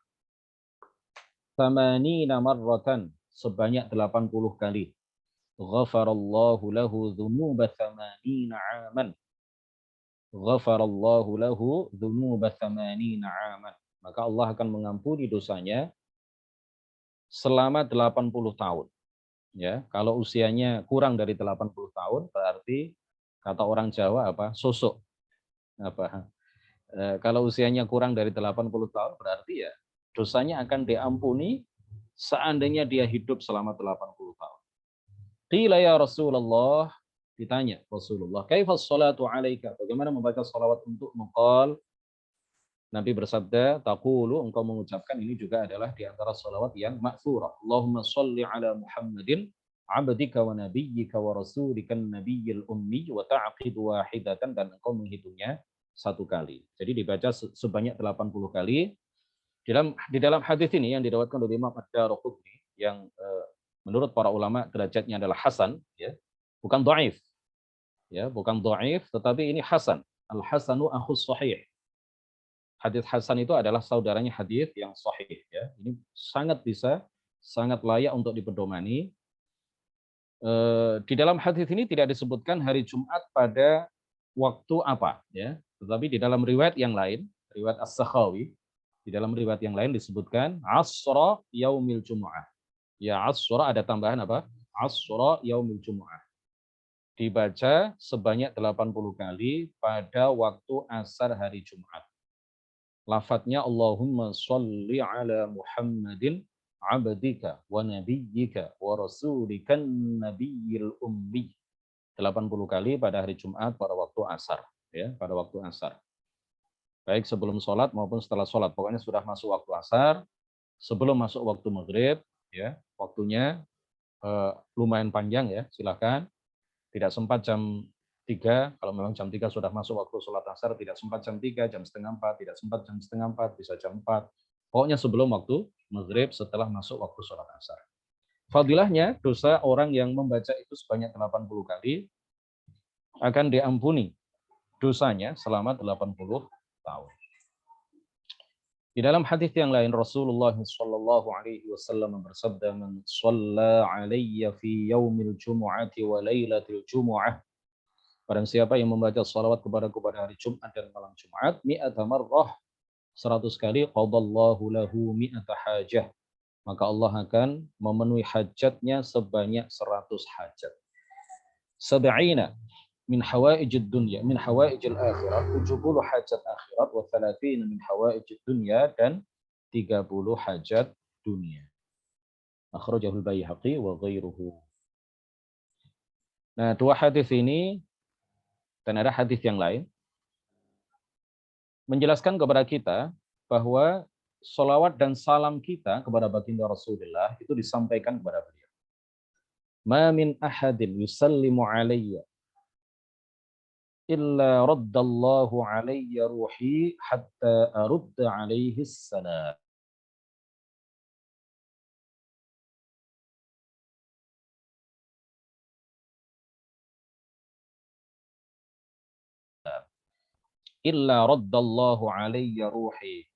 tsamanina marratan, sebanyak 80 kali. Ghafarallahu lahu dzunuba tsamanina 'aman. Ghafarallahu lahu dzunuba tsamanina 'aman. Maka Allah akan mengampuni dosanya selama 80 tahun. Ya, kalau usianya kurang dari 80 tahun berarti kata orang Jawa apa? Sosok. Apa? Kalau usianya kurang dari 80 tahun berarti ya dosanya akan diampuni seandainya dia hidup selama 80 tahun. Qila ya Rasulullah, ditanya Rasulullah, kaifas salatu alaika? Bagaimana membaca salawat untuk maqal? Nabi bersabda, taqulu, engkau mengucapkan, ini juga adalah di antara salawat yang ma'thurah. Allahumma shalli ala Muhammadin abdika wa nabiyyika wa rasulika nabiyyil ummi wa ta'qid wahidatan, dan engkau menghitungnya satu kali. Jadi dibaca sebanyak 80 kali. Di dalam hadis ini yang diriwayatkan oleh Imam Ad-Darqutni yang menurut para ulama derajatnya adalah hasan, ya, bukan dhaif, ya, bukan dhaif, tetapi ini hasan. Al hasanu akhus sahih. Hadis hasan itu adalah saudaranya hadis yang sahih, ya. Ini sangat layak untuk dipedomani. Di dalam hadis ini tidak disebutkan hari Jumat pada waktu apa, ya, tetapi di dalam riwayat yang lain, riwayat As-Sakhawi, di dalam riwayat yang lain disebutkan asra yaumil jumu'ah. Ya, asra ada tambahan apa? Asra yaumil jumu'ah. Dibaca sebanyak 80 kali pada waktu asar hari Jumat. Lafadznya Allahumma sholli ala Muhammadin abdika wa nabiyyika wa rasulikan nabiyyil ummi. 80 kali pada hari Jumat pada waktu asar, ya, pada waktu asar. Baik sebelum sholat maupun setelah sholat. Pokoknya sudah masuk waktu asar, sebelum masuk waktu maghrib, ya, waktunya lumayan panjang, ya, silakan. Tidak sempat jam 3, kalau memang jam 3 sudah masuk waktu sholat asar, tidak sempat jam 3, jam setengah 4, tidak sempat jam setengah 4, bisa jam 4. Pokoknya sebelum waktu maghrib, setelah masuk waktu sholat asar. Fadilahnya, dosa orang yang membaca itu sebanyak 80 kali akan diampuni dosanya selama 80 tahun. Di dalam hadis yang lain Rasulullah sallallahu alaihi wasallam bersabda, "Man shalla alayya fi yaumil jumu'ati wa lailatil jumu'ah." Barang siapa yang membaca salawat kepadaku pada hari Jumat dan malam Jumat, mi'ata marrah, 100 kali, qadallahu lahu mi'ata hajah. Maka Allah akan memenuhi hajatnya sebanyak 100 hajat. Sab'ina min hawaijid dunya, min hawaijil akhirat, 70 hajat akhirat, wa 30 min hawaijid dunya, dan 30 hajat dunia. Akhrajahul Baihaqi wa ghairuhu. Nah, dua hadis ini dan ada hadis yang lain menjelaskan kepada kita bahwa sholawat dan salam kita kepada baginda Rasulullah itu disampaikan kepada beliau. Ma min ahadin yusallimu alayya illa raddallahu alayya ruhi hatta arudda alaihi salam. Illa raddallahu alayya ruhi.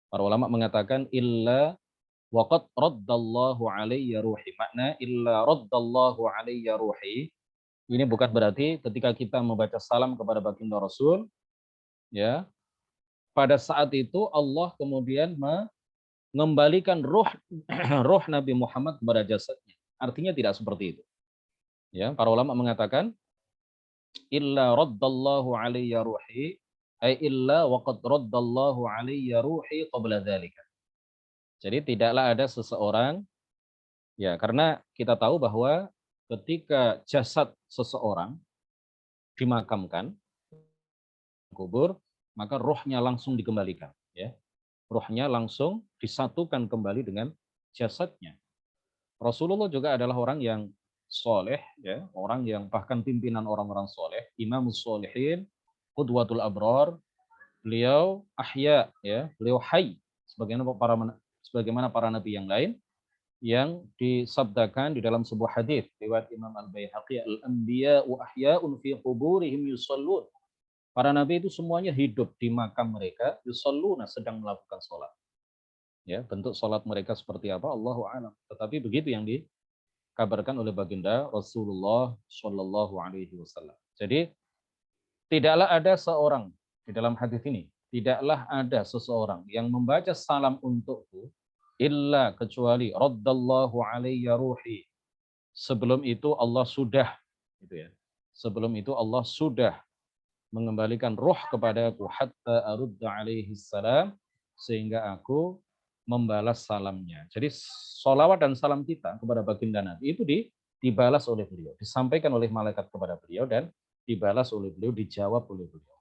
Para ulama mengatakan illa waqad raddallahu alayya ruhi. Makna illa raddallahu alayya ruhi ini bukan berarti ketika kita membaca salam kepada baginda Rasul, ya, pada saat itu Allah kemudian mengembalikan roh roh Nabi Muhammad kepada jasadnya. Artinya tidak seperti itu. Ya, para ulama mengatakan illa raddallahu alayya ruhi, ay illa waqad raddallahu alayya ruhi qabla dzalika. Jadi tidaklah ada seseorang, ya, karena kita tahu bahwa ketika jasad seseorang dimakamkan kubur, maka rohnya langsung dikembalikan, ya. Rohnya langsung disatukan kembali dengan jasadnya. Rasulullah juga adalah orang yang soleh, ya, orang yang bahkan pimpinan orang-orang soleh, imamus solehin, qudwatul abrar, beliau ahya, ya, beliau hayy, sebagaimana para nabi yang lain yang disabdakan di dalam sebuah hadis riwayat Imam Al-Baihaqi, al-anbiya wa ahya'un fi quburihim yusallun. Para nabi itu semuanya hidup di makam mereka, yusalluna, sedang melakukan sholat. Ya, bentuk sholat mereka seperti apa, Allahu a'lam. Tetapi begitu yang dikabarkan oleh baginda Rasulullah Shallallahu Alaihi Wasallam. Jadi tidaklah ada seorang di dalam hadis ini, tidaklah ada seseorang yang membaca salam untukku illa kecuali raddallahu alayya ruhi. Sebelum itu Allah sudah, gitu ya. Sebelum itu Allah sudah mengembalikan roh kepadaku hatta arudda alaihi salam, sehingga aku membalas salamnya. Jadi sholawat dan salam kita kepada baginda Nabi itu dibalas oleh beliau, disampaikan oleh malaikat kepada beliau dan dibalas oleh beliau, dijawab oleh beliau.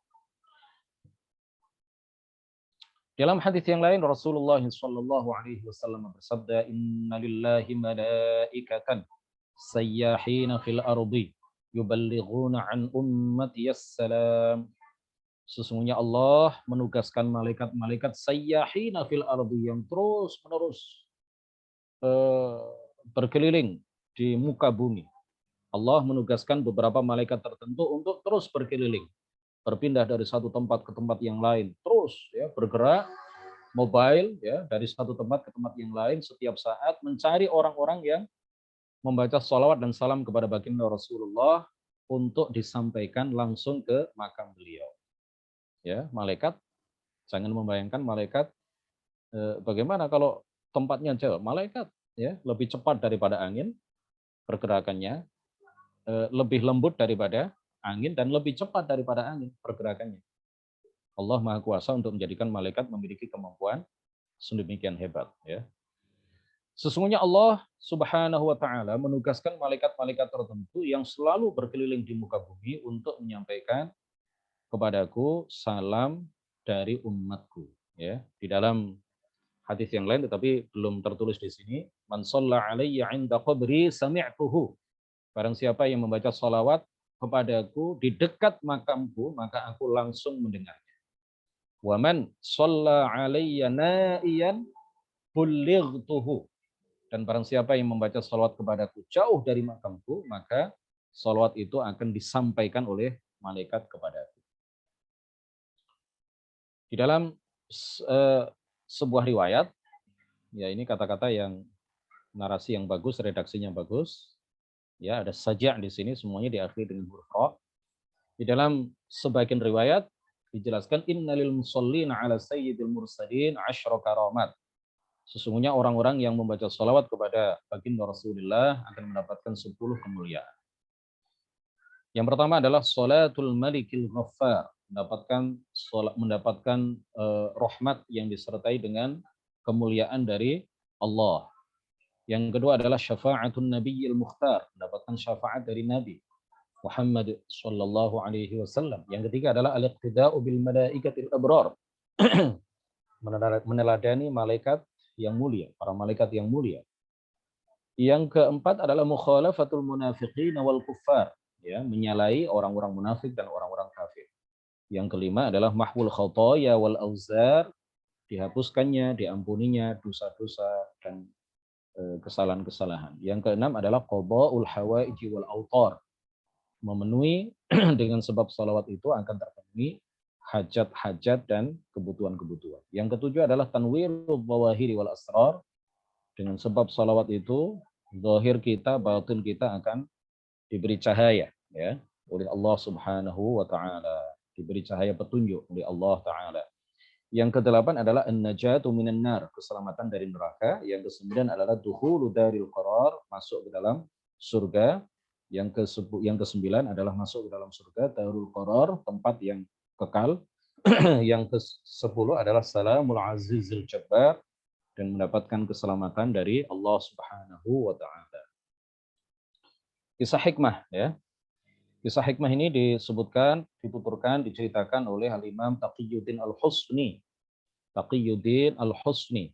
Dalam hadis yang lain Rasulullah Shallallahu Alaihi Wasallam bersabda, Inna lillahi malaikatan sayyahina fil ardi yuballighuna an ummati assalam. Sesungguhnya Allah menugaskan malaikat-malaikat sayyahina fil ardi yang terus-menerus berkeliling di muka bumi. Allah menugaskan beberapa malaikat tertentu untuk terus berkeliling, berpindah dari satu tempat ke tempat yang lain, terus ya bergerak mobile ya dari satu tempat ke tempat yang lain setiap saat mencari orang-orang yang membaca sholawat dan salam kepada baginda Rasulullah untuk disampaikan langsung ke makam beliau. Ya, malaikat, jangan membayangkan malaikat bagaimana kalau tempatnya jauh. Malaikat ya lebih cepat daripada angin pergerakannya, lebih lembut daripada angin dan lebih cepat daripada angin pergerakannya. Allah Maha Kuasa untuk menjadikan malaikat memiliki kemampuan sedemikian hebat, ya. Sesungguhnya Allah Subhanahu wa taala menugaskan malaikat-malaikat tertentu yang selalu berkeliling di muka bumi untuk menyampaikan kepadaku salam dari umatku, ya. Di dalam hadis yang lain tetapi belum tertulis di sini, man shalla alayya 'inda qabri sami'tuhu. Barang siapa yang membaca salawat kepadaku di dekat makamku, maka aku langsung mendengar. Wa man shalla alayya na'iyan bullightuhu. Dan barang siapa yang membaca salawat kepadaku jauh dari makamku, maka salawat itu akan disampaikan oleh malaikat kepadaku. Di dalam sebuah riwayat, ya ini kata-kata yang narasi yang bagus, redaksinya bagus. Ya, ada saja di sini semuanya diakhiri dengan huruf ra. Di dalam sebagian riwayat dijelaskan innalil musallina ala sayyidil mursalin asyra karamat. Sesungguhnya orang-orang yang membaca salawat kepada baginda Rasulullah akan mendapatkan 10 kemuliaan. Yang pertama adalah salatul malikil ghaffar, mendapatkan rahmat yang disertai dengan kemuliaan dari Allah. Yang kedua adalah syafa'atun nabiyil mukhtar, mendapatkan syafaat dari Nabi Muhammad sallallahu alaihi wasallam. Yang ketiga adalah al-iqtida'u bil malaikatil abrar. Meneladani malaikat yang mulia, para malaikat yang mulia. Yang keempat adalah mukhalafatul munafiqin wal kuffar, ya, menyalahi orang-orang munafik dan orang-orang kafir. Yang kelima adalah mahwul khotoya wal auzar, dihapuskannya, diampuninya dosa-dosa dan kesalahan-kesalahan. Yang keenam adalah qada'ul hawaiji wal autar, memenuhi dengan sebab salawat itu akan terpenuhi hajat-hajat dan kebutuhan-kebutuhan. Yang ketujuh adalah tanwirul zawahiri wal asrar, dengan sebab salawat itu zahir kita, batin kita akan diberi cahaya, ya, oleh Allah Subhanahu wa taala, diberi cahaya petunjuk oleh Allah taala. Yang kedelapan adalah an-najatu minan nar, keselamatan dari neraka. Yang kesembilan adalah dukhulu daril qarar, masuk ke dalam surga. Yang kesembilan adalah masuk ke dalam surga, darul qarar, tempat yang kekal. Yang ke-10 adalah salamul azizil jabbar, dan mendapatkan keselamatan dari Allah Subhanahu wa taala. Kisah hikmah, ya. Kisah hikmah ini disebutkan, dituturkan, diceritakan oleh Al-Imam Taqiyuddin Al-Husni. Taqiyuddin Al-Husni.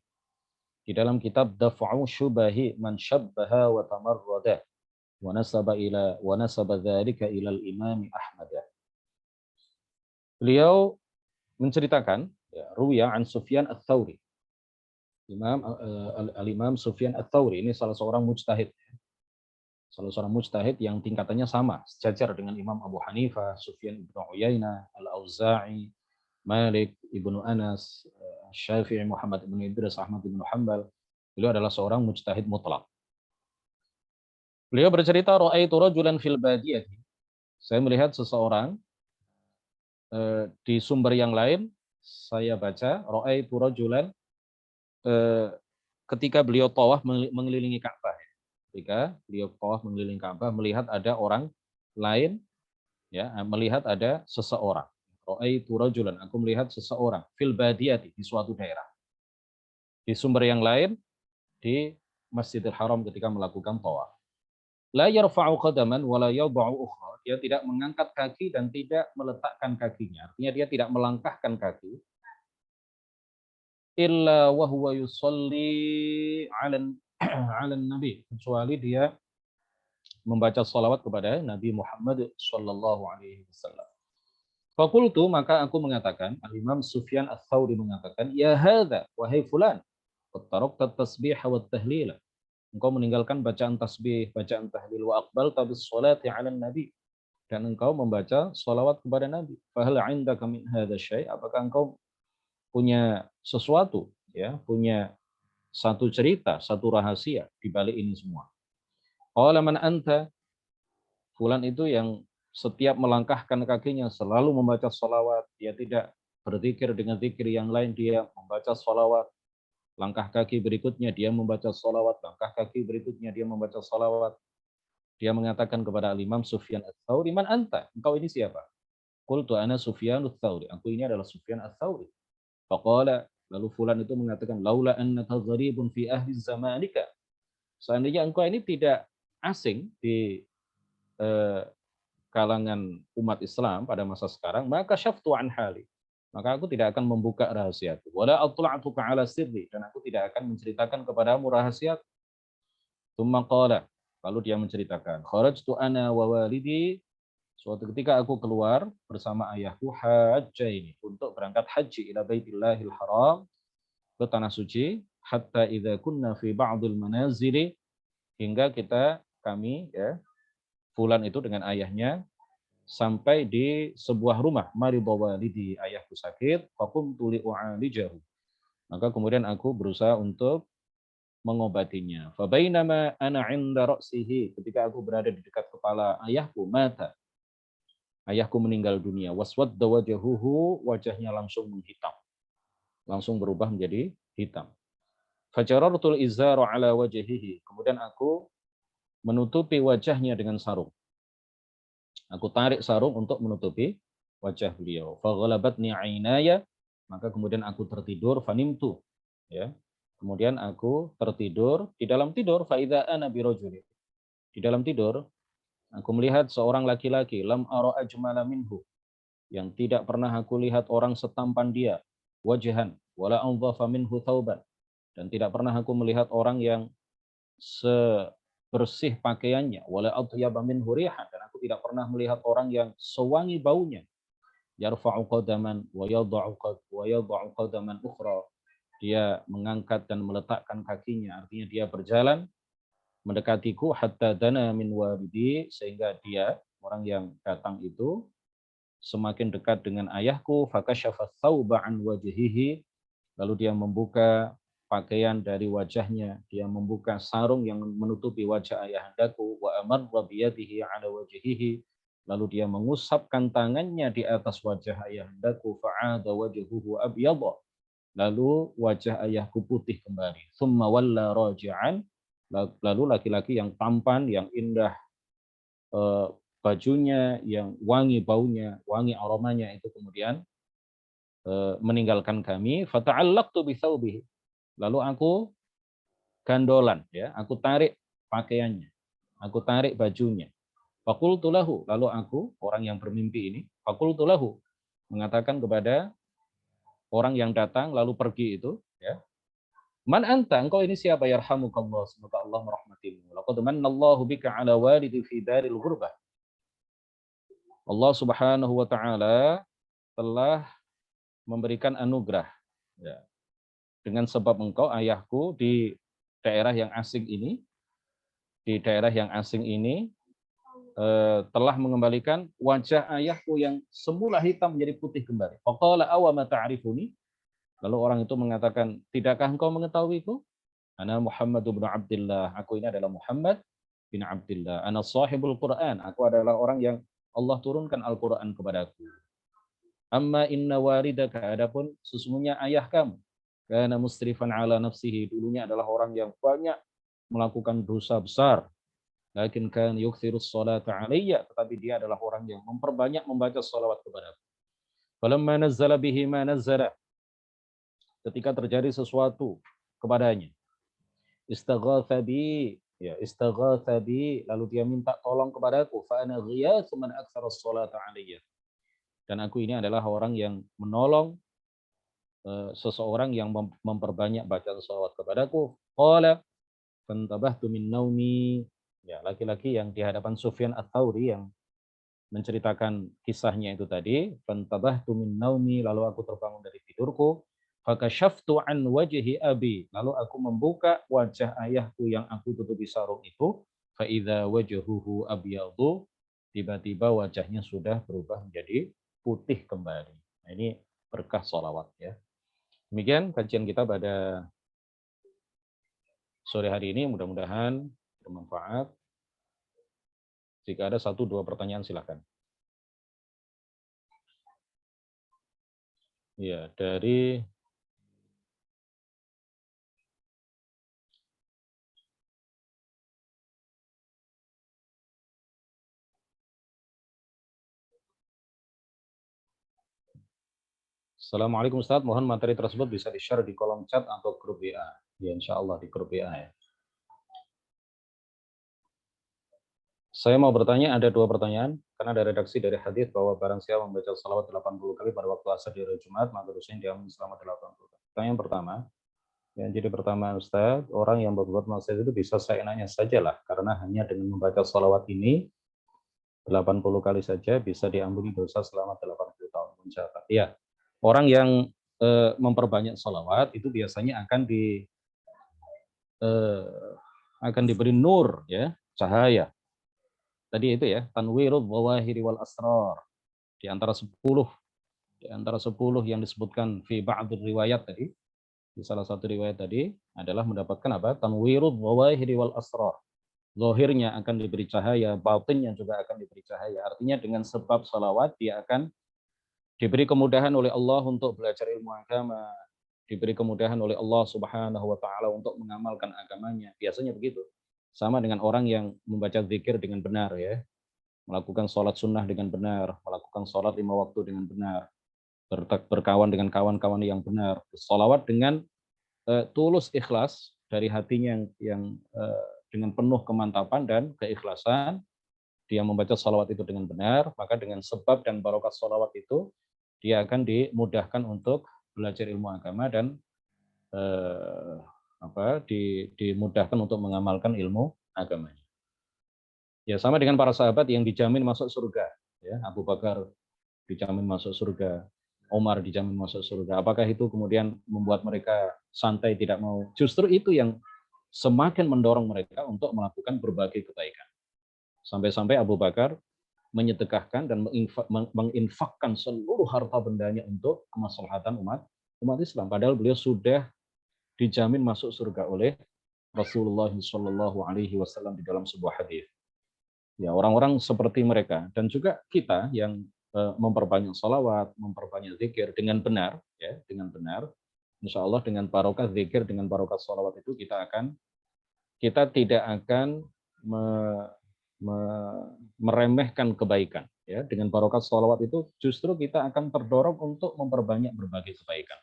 Di dalam kitab Daf'u Syubahi Man Syabbaha wa Tamarrada. Wa nasaba dzalika ila al-Imam Ahmad. Beliau menceritakan, ya, ruya an Sufyan Ats-Tsauri. Al-Imam Sufyan Ats-Tsauri ini salah seorang mujtahid. Salah seorang mujtahid yang tingkatannya sama, sejajar dengan Imam Abu Hanifah, Sufyan ibn Uyainah, Al-Auza'i, Malik ibnu Anas, Syafi'i, Muhammad ibn Idris, Ahmad ibn Hanbal. Beliau adalah seorang mujtahid mutlak. Beliau bercerita, ra'aitu rajulan fil badiyati. Saya melihat seseorang di sumber yang lain, saya baca, ra'aitu rajulan ketika beliau tawaf mengelilingi Ka'bah. Ketika beliau tawaf mengelilingi Ka'bah, melihat ada orang lain, ya, melihat ada seseorang. Ra'aitu rajulan, aku melihat seseorang fil badiyati, di suatu daerah. Di sumber yang lain, di Masjidil Haram ketika melakukan tawaf. La yarfa'u qadaman wa la yad'u ukhra. Dia tidak mengangkat kaki dan tidak meletakkan kakinya. Artinya dia tidak melangkahkan kaki. Illa wa huwa yusalli 'ala nabi, kecuali dia membaca salawat kepada Nabi Muhammad sallallahu alaihi wasallam. Fakultu, maka aku mengatakan, Al-Imam Sufyan Ats-Tsauri mengatakan, ya hadza, wahai fulan, tarakta tasbih wa tahlil. Engkau meninggalkan bacaan tasbih, bacaan tahlil, wa aqbalta bis salati 'ala nabi, dan engkau membaca salawat kepada Nabi. Fa hal 'indaka min hadza syai'? Apakah engkau punya sesuatu, ya, punya satu cerita, satu rahasia di balik ini semua? Qala man anta? Fulan itu yang setiap melangkahkan kakinya selalu membaca salawat, dia tidak berzikir dengan zikir yang lain, dia membaca salawat. Langkah kaki berikutnya dia membaca salawat, langkah kaki berikutnya dia membaca salawat. Dia mengatakan kepada Imam Sufyan Ats-Tsauri, man anta? Engkau ini siapa? Qultu ana Sufyan Ats-Tsauri. Aku ini adalah Sufyan Ats-Tsauri. Faqala, lalu fulan itu mengatakan, laula annaka gharibun fi ahli zamanika. Seandainya engkau ini tidak asing di kalangan umat Islam pada masa sekarang, maka syaftu an hali. Maka aku tidak akan membuka rahasiaku. Wala atla'tuka ala sirri, dan aku tidak akan menceritakan kepadamu rahasia. Tsumma qala, lalu dia menceritakan, kharajtu ana wa walidi, suatu ketika aku keluar bersama ayahku hajjaini, untuk berangkat haji ila Baitillahil Haram, ke tanah suci, hatta idza kunna fi ba'dil manazili, hingga kami, ya, fulan itu dengan ayahnya sampai di sebuah rumah, maridha walidi, ayahku sakit, faqumtu li'u'alijahu. Maka kemudian aku berusaha untuk mengobatinya. Fa bainama ana 'inda ra'sihi, ketika aku berada di dekat kepala ayahku, mata. Ayahku meninggal dunia. Waswadda wajhuhu, wajahnya langsung menghitam. Langsung berubah menjadi hitam. Fajarartul izara 'ala wajhihi, kemudian aku menutupi wajahnya dengan sarung. Aku tarik sarung untuk menutupi wajah beliau. Faghalabatni 'ainaya, maka kemudian aku tertidur, fanimtu, ya. Kemudian aku tertidur, di dalam tidur fa idza ana birajulin. Di dalam tidur aku melihat seorang laki-laki, lam ara ajmala minhu, yang tidak pernah aku lihat orang setampan dia, wajhan wala anzafa minhu thauban, dan tidak pernah aku melihat orang yang sebersih pakaiannya, wala atyaba minhu rihan, dan aku tidak pernah melihat orang yang sewangi baunya. Yarfa'u qadaman wa yadh'u qadaman ukhra. Dia mengangkat dan meletakkan kakinya, artinya dia berjalan mendekatiku hatta dana min walidi, sehingga dia, orang yang datang itu, semakin dekat dengan ayahku. Fakashafa thawba an wajhihi, lalu dia membuka pakaian dari wajahnya, dia membuka sarung yang menutupi wajah ayahandaku. Wa amarra biyadihi ala wajhihi, lalu dia mengusapkan tangannya di atas wajah ayahandaku. Fa'ada wajhuhu abyadha, lalu wajah ayahku putih kembali. Tsumma walla raji'an, lalu laki-laki yang tampan, yang indah bajunya, yang wangi baunya, wangi aromanya itu kemudian meninggalkan kami. Fata'allaqtu bi thawbihi, lalu aku gandolan, ya, aku tarik pakaiannya, aku tarik bajunya. Faqultu lahu, lalu aku, orang yang bermimpi ini, faqultu lahu, mengatakan kepada orang yang datang lalu pergi itu, ya. Man anta, engkau ini siapa? Yarhamukallah, semoga Allah merahmatimu. Laqad mannallahu bika ala walidi fi daril ghurbah. Allah Subhanahu wa taala telah memberikan anugerah, ya, dengan sebab engkau ayahku di daerah yang asing ini, telah mengembalikan wajah ayahku yang semula hitam menjadi putih kembali. Faqala awa ma ta'rifuni? Lalu orang itu mengatakan, tidakkah engkau mengetahuiku? Ana Muhammad bin Abdullah. Aku ini adalah Muhammad bin Abdullah. Ana sahibul Quran. Aku adalah orang yang Allah turunkan Al-Quran kepadaku. Amma inna waridaka, adapun sesungguhnya ayah kamu, kana musrifan ala nafsihi, dulunya adalah orang yang banyak melakukan dosa besar. Lakin kan yukthirus salata alayya, tetapi dia adalah orang yang memperbanyak membaca salawat kepadaku. Falamma nazzala bihi ma nazzala, ketika terjadi sesuatu kepadanya, istaghatha bi, ya, istaghatha bi, lalu dia minta tolong kepadaku, fa ana ghiyathu man aktsara salata alayya, dan aku ini adalah orang yang menolong seseorang yang memperbanyak bacaan salawat kepadaku. Qala fantabahtu min naumi, ya, laki-laki yang di hadapan Sufyan Ats-Tsauri yang menceritakan kisahnya itu tadi, fantabahtu min naumi, lalu aku terbangun dari tidurku, fakashaftu an wajhi abi, lalu aku membuka wajah ayahku yang aku tutupi sarung itu, fa idza wajhuhu abyadu, tiba-tiba wajahnya sudah berubah menjadi putih kembali. Nah, ini berkah sholawat, ya. Demikian kajian kita pada sore hari ini, mudah-mudahan bermanfaat. Jika ada 1-2 pertanyaan silakan. Ya, dari Assalamualaikum Ustaz, mohon materi tersebut bisa di-share di kolom chat atau grup WA. Ya, insya Allah di grup WA, ya. Saya mau bertanya, ada 2 pertanyaan, karena ada redaksi dari hadis bahwa barang siapa membaca salawat 80 kali pada waktu asar di hari Jumat, maka dosanya diampuni selama 80 kali. Pertanyaan pertama, yang jadi pertama Ustaz, orang yang berbuat maksiat itu bisa seenaknya sajalah, karena hanya dengan membaca salawat ini 80 kali saja bisa diampuni dosa selama 80 tahun mencatat. Iya, orang yang memperbanyak salawat itu biasanya akan diberi nur, ya, cahaya. Tadi itu ya, tanwirul dhawahiri wal asrar. Di antara 10 yang disebutkan fi ba'd riwayat tadi, di salah satu riwayat tadi adalah mendapatkan apa? Tanwirul dhawahiri wal asrar. Zahirnya akan diberi cahaya, batinnya juga akan diberi cahaya. Artinya dengan sebab salawat dia akan diberi kemudahan oleh Allah untuk belajar ilmu agama, diberi kemudahan oleh Allah Subhanahu wa taala untuk mengamalkan agamanya. Biasanya begitu. Sama dengan orang yang membaca zikir dengan benar, ya. Melakukan sholat sunnah dengan benar, melakukan sholat 5 waktu dengan benar, berkawan dengan kawan-kawan yang benar, sholawat dengan tulus ikhlas dari hatinya yang dengan penuh kemantapan dan keikhlasan, dia membaca sholawat itu dengan benar, maka dengan sebab dan barokah sholawat itu, dia akan dimudahkan untuk belajar ilmu agama dan dimudahkan untuk mengamalkan ilmu agamanya. Ya, sama dengan para sahabat yang dijamin masuk surga. Ya, Abu Bakar dijamin masuk surga, Omar dijamin masuk surga. Apakah itu kemudian membuat mereka santai tidak mau? Justru itu yang semakin mendorong mereka untuk melakukan berbagai kebaikan. Sampai-sampai Abu Bakar menyedekahkan dan menginfakkan seluruh harta bendanya untuk kemaslahatan umat Islam. Padahal beliau sudah dijamin masuk surga oleh Rasulullah Shallallahu Alaihi Wasallam di dalam sebuah hadis. Ya, orang-orang seperti mereka dan juga kita yang memperbanyak salawat, memperbanyak zikir dengan benar, ya, dengan benar, insya Allah dengan barokah zikir, dengan barokah salawat itu kita tidak akan meremehkan kebaikan, ya. Dengan barokah salawat itu justru kita akan terdorong untuk memperbanyak berbagai kebaikan,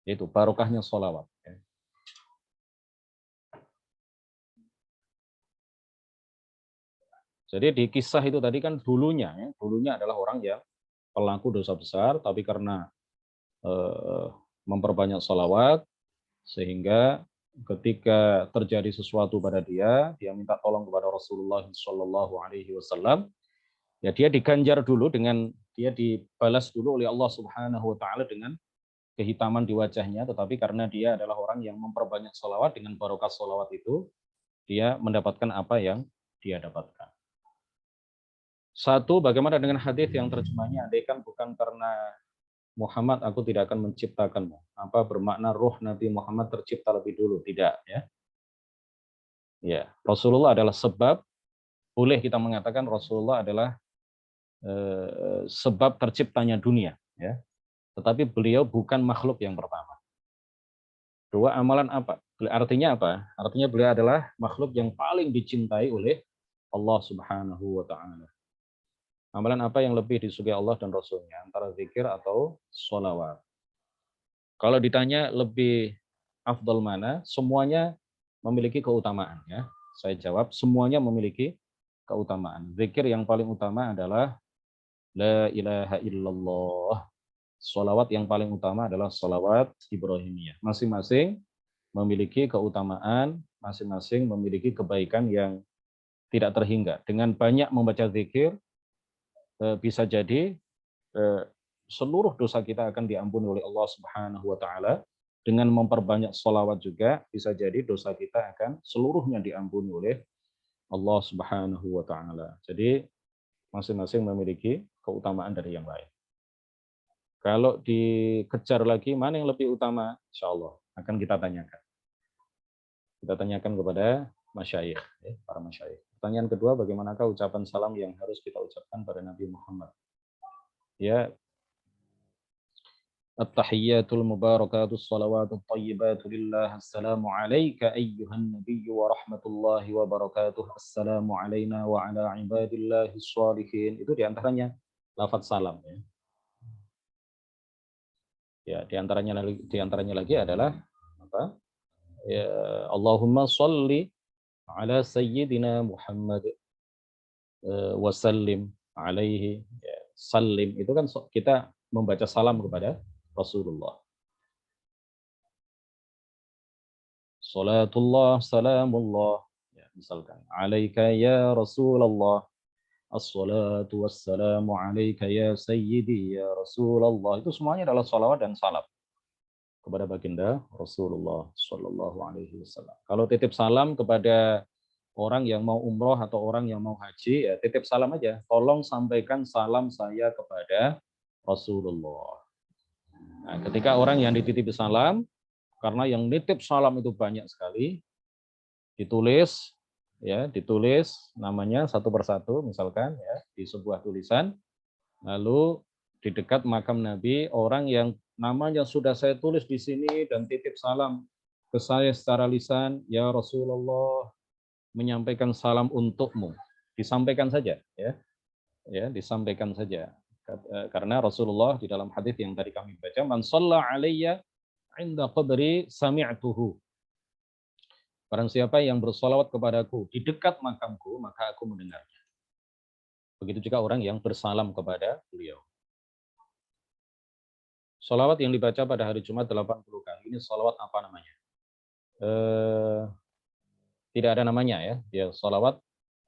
yaitu barokahnya salawat, ya. Jadi di kisah itu tadi kan dulunya adalah orang yang pelaku dosa besar, tapi karena eh, memperbanyak salawat, sehingga ketika terjadi sesuatu pada dia minta tolong kepada Rasulullah Shallallahu Alaihi Wasallam, ya dia diganjar dulu dengan dia dibalas dulu oleh Allah Subhanahu Wa Taala dengan kehitaman di wajahnya, tetapi karena dia adalah orang yang memperbanyak salawat, dengan barokah salawat itu dia mendapatkan apa yang dia dapatkan. Satu, bagaimana dengan hadis yang terjemahnya, andaikan bukan karena Muhammad, aku tidak akan menciptakanmu. Apa bermakna ruh Nabi Muhammad tercipta lebih dulu? Tidak, ya. Ya, Rasulullah adalah sebab. Boleh kita mengatakan Rasulullah adalah sebab terciptanya dunia, ya. Tetapi beliau bukan makhluk yang pertama. Dua, amalan apa? Artinya apa? Artinya beliau adalah makhluk yang paling dicintai oleh Allah Subhanahu wa Ta'ala. Amalan apa yang lebih disukai Allah dan Rasulnya, antara zikir atau sholawat? Kalau ditanya lebih afdal mana, semuanya memiliki keutamaan, ya. Saya jawab, semuanya memiliki keutamaan. Zikir yang paling utama adalah la ilaha illallah. Sholawat yang paling utama adalah sholawat Ibrahimiyah. Masing-masing memiliki keutamaan, masing-masing memiliki kebaikan yang tidak terhingga. Dengan banyak membaca zikir, bisa jadi seluruh dosa kita akan diampuni oleh Allah Subhanahu wa Ta'ala. Dengan memperbanyak sholawat juga bisa jadi dosa kita akan seluruhnya diampuni oleh Allah Subhanahu wa Ta'ala. Jadi masing-masing memiliki keutamaan dari yang lain. Kalau dikejar lagi mana yang lebih utama, insya Allah akan kita tanyakan. Kita tanyakan kepada masyayikh, para masyayikh. Pertanyaan kedua, bagaimanakah ucapan salam yang harus kita ucapkan pada Nabi Muhammad? Ya, at-tahiyyatul mubarakatus salawatut thayyibatu lillah. Assalamu alayka ayyuhan nabiyyu wa rahmatullahi wa barakatuh. Assalamu alayna wa ala ibadillahis shalihin. Itu diantaranya lafaz salam, ya. Ya, diantaranya lagi adalah apa? Ya, Allahumma sholli ala sayyidina Muhammad wa sallim alaihi, ya, salim itu kan kita membaca salam kepada Rasulullah. Salatullah salamullah, ya, misalkan alaika ya Rasulullah, as-salatu wassalamu alaika ya sayyidi ya Rasulullah. Itu semuanya adalah salawat dan salam kepada baginda Rasulullah Shallallahu Alaihi Wasallam. Kalau titip salam kepada orang yang mau umroh atau orang yang mau haji, ya titip salam aja. Tolong sampaikan salam saya kepada Rasulullah. Nah, ketika orang yang dititipi salam, karena yang nitip salam itu banyak sekali, ditulis, ya, ditulis namanya satu persatu, misalkan, ya, di sebuah tulisan, lalu di dekat makam Nabi, orang yang namanya sudah saya tulis di sini dan titip salam ke saya secara lisan, ya Rasulullah, menyampaikan salam untukmu. Disampaikan saja, ya. Ya, disampaikan saja. Karena Rasulullah di dalam hadis yang tadi kami baca, man shalla alayya inda qabri sami'tuhu. Barang siapa yang bersolawat kepadaku di dekat makamku, maka aku mendengarnya. Begitu juga orang yang bersalam kepada beliau. Solawat yang dibaca pada hari Jumat 80 kali, ini solawat apa namanya? Tidak ada namanya, ya. Ya, solawat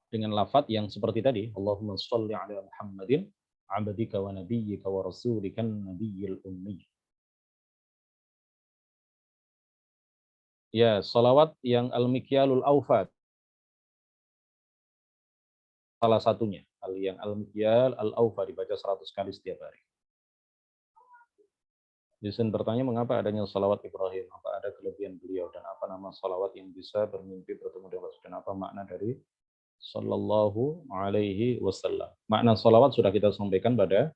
dengan lafaz yang seperti tadi, Allahumma sholli ala Muhammadin abdika wa nabiyyika wa rasulikan nabiyil ummi. Ya, solawat yang al-mikyalul awfad, salah satunya. Yang al-mikyal al-awfad dibaca 100 kali setiap hari. Jason bertanya, mengapa adanya salawat Ibrahim? Apa ada kelebihan beliau? Dan apa nama salawat yang bisa bermimpi bertemu dengan Allah? Dan apa makna dari Sallallahu Alaihi Wasallam? Makna salawat sudah kita sampaikan pada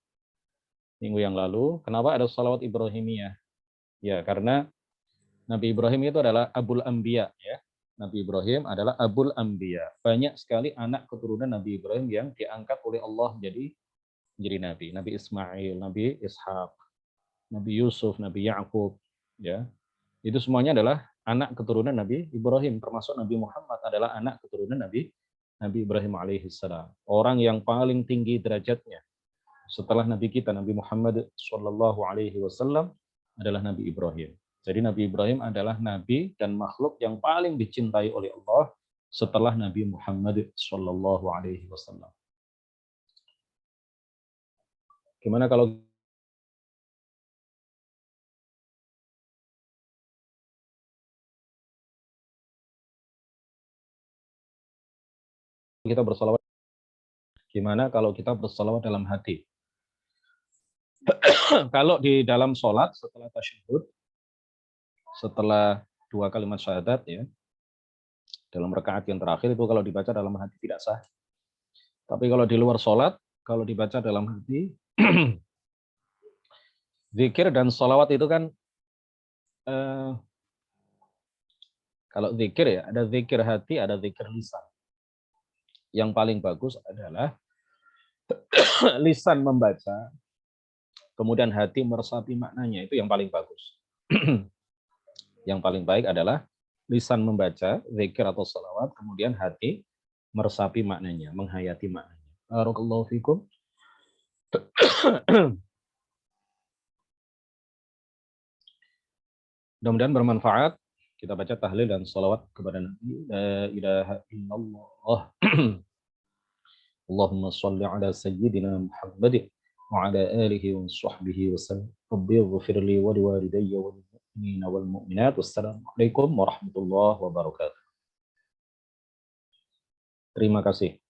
minggu yang lalu. Kenapa ada salawat Ibrahimiyah? Ya, karena Nabi Ibrahim itu adalah Abul Anbiya, ya. Nabi Ibrahim adalah Abul Anbiya. Banyak sekali anak keturunan Nabi Ibrahim yang diangkat oleh Allah jadi nabi. Nabi Ismail, Nabi Ishak, Nabi Yusuf, Nabi Yakub, ya. Itu semuanya adalah anak keturunan Nabi Ibrahim, termasuk Nabi Muhammad adalah anak keturunan Nabi Nabi Ibrahim alaihissalam. Orang yang paling tinggi derajatnya setelah Nabi kita, Nabi Muhammad Shallallahu Alaihi Wasallam adalah Nabi Ibrahim. Jadi Nabi Ibrahim adalah Nabi dan makhluk yang paling dicintai oleh Allah setelah Nabi Muhammad Shallallahu Alaihi Wasallam. Gimana kalau kita bersalawat? Gimana kalau kita bersalawat dalam hati? Kalau di dalam sholat setelah tasyahud, setelah 2 kalimat syahadat ya, dalam rakaat yang terakhir itu kalau dibaca dalam hati tidak sah. Tapi kalau di luar sholat, kalau dibaca dalam hati, zikir dan sholawat itu kan, kalau zikir ya, ada zikir hati, ada zikir lisan. Yang paling bagus adalah lisan membaca, kemudian hati meresapi maknanya, itu yang paling bagus. Yang paling baik adalah lisan membaca, zikir atau salawat, kemudian hati meresapi maknanya, menghayati maknanya. Barakallahu fikum. Mudah-mudahan bermanfaat. Kita baca tahlil dan salawat kepada Nabi. La ilaha illallah. Allahumma salli ala sayyidina Muhammadin wa ala alihi wa sahbihi wa sallam. Rabbi ighfir li wa liwalidayya wal mu'minina wal mu'minat. Wassalamualaikum warahmatullahi wabarakatuh. Terima kasih.